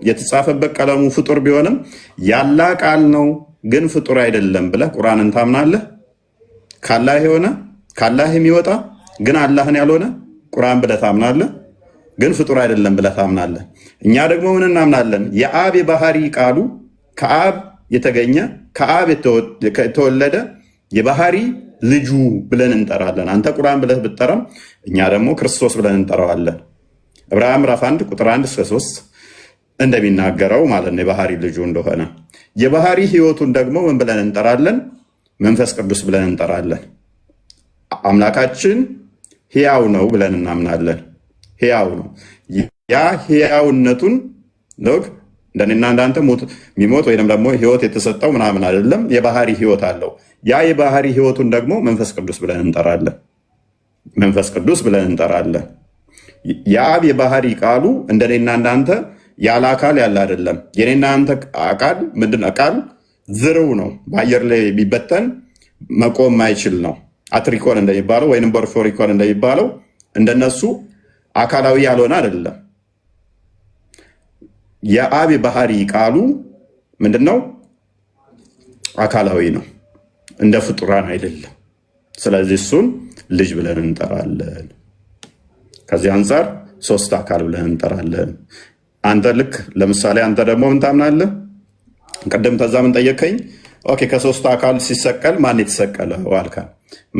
የተጻፈበት ቀለሙ ፍጡር ቢሆንም ያላ ቃል ነው ግን ፍጡር አይደለም ብለህ ቁርአንን ታምናለህ? ካላህ የሆነ ካላህ የሚወጣ ግን አላህን ያልሆነ ቁርአን ብለህ ታምናለህ? ግን ፍጡር አይደለም ብለህ ታምናለህ። እኛ ደግሞ ምን እናምናለን? የአብ የባህሪ ቃሉ ከአብ የተገኘ ከአብ የተወለደ የባህሪ ልጁ ብለን እንጠራለን። አንተ ቁርአን ብለህ ብትጠራም እኛ ደግሞ ክርስቶስ ብለን እንጠራዋለን። ዕብራውያን ምዕራፍ 1 ቁጥር 1 እስከ 3 እንደሚናገረው ማለት ነው የባህሪ ልጁ እንደሆነ። የባህሪ ህይወቱን ደግሞ ምን ብለን እንጠራለን? መንፈስ ቅዱስ ብለን እንጠራለን። አምላካችን ሕያው ነው ብለን እናምናለን። ሕያው ነው። ያ ሕያውነቱን እንደኔና እንዳንተ የሚሞት ወይም ደግሞ ህይወት የተሰጠው ምናምን አይደለም። የባህሪ ህይወት አለው። ያ የባህሪ ህይወቱን ደግሞ መንፈስ ቅዱስ ብለን እንጠራለን። መንፈስ ቅዱስ ብለን እንጠራለን። የአብ የባህሪ ቃሉ እንደኔና እንዳንተ ያለ አካል ያለ አይደለም። የኔና አንተ አካል ምንድን አካል ዝርው ነው። በአየር ላይ ቢበተን መቆም ማይችል ነው። አትሪኮን እንደሚባለው ወይንም ቦርፎሪኮን እንደሚባለው እንደነሱ አካላዊ ያልሆነ አይደለም። የአብ የባህሪ ቃሉ ምንድነው? አካላዊ ነው፣ እንደ ፍጡራን አይደለም። ስለዚህ እሱን ልጅ ብለን እንጠራለን። ከዚህ አንጻር ሶስት አካል ብለን እንጠራለን። አንተ ልክ ለምሳሌ አንተ ደግሞ ምን ታምናለህ? ቀደም ተዛ ምን ጠየቀኝ? ኦኬ ከሶስቱ አካል ሲሰቀል ማን የተሰቀለ ዋልካ?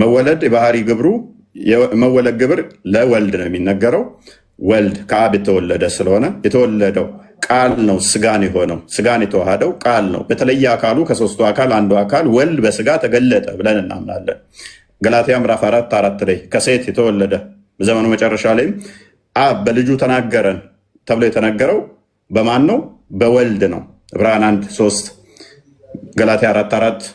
መወለድ የባህሪ ግብሩ የመወለድ ግብር ለወልድ ነው የሚነገረው። ወልድ ከአብ የተወለደ ስለሆነ የተወለደው ቃል ነው፣ ስጋን የሆነው ስጋን የተዋሃደው ቃል ነው። በተለየ አካሉ ከሶስቱ አካል አንዱ አካል ወልድ በስጋ ተገለጠ ብለን እናምናለን። ገላትያ ምዕራፍ 4 ላይ ከሴት የተወለደ በዘመኑ መጨረሻ ላይም አብ በልጁ ተናገረን ተብሎ የተነገረው በማን ነው? በወልድ ነው። ዕብራውያን 1:3 ገላትያ 4:4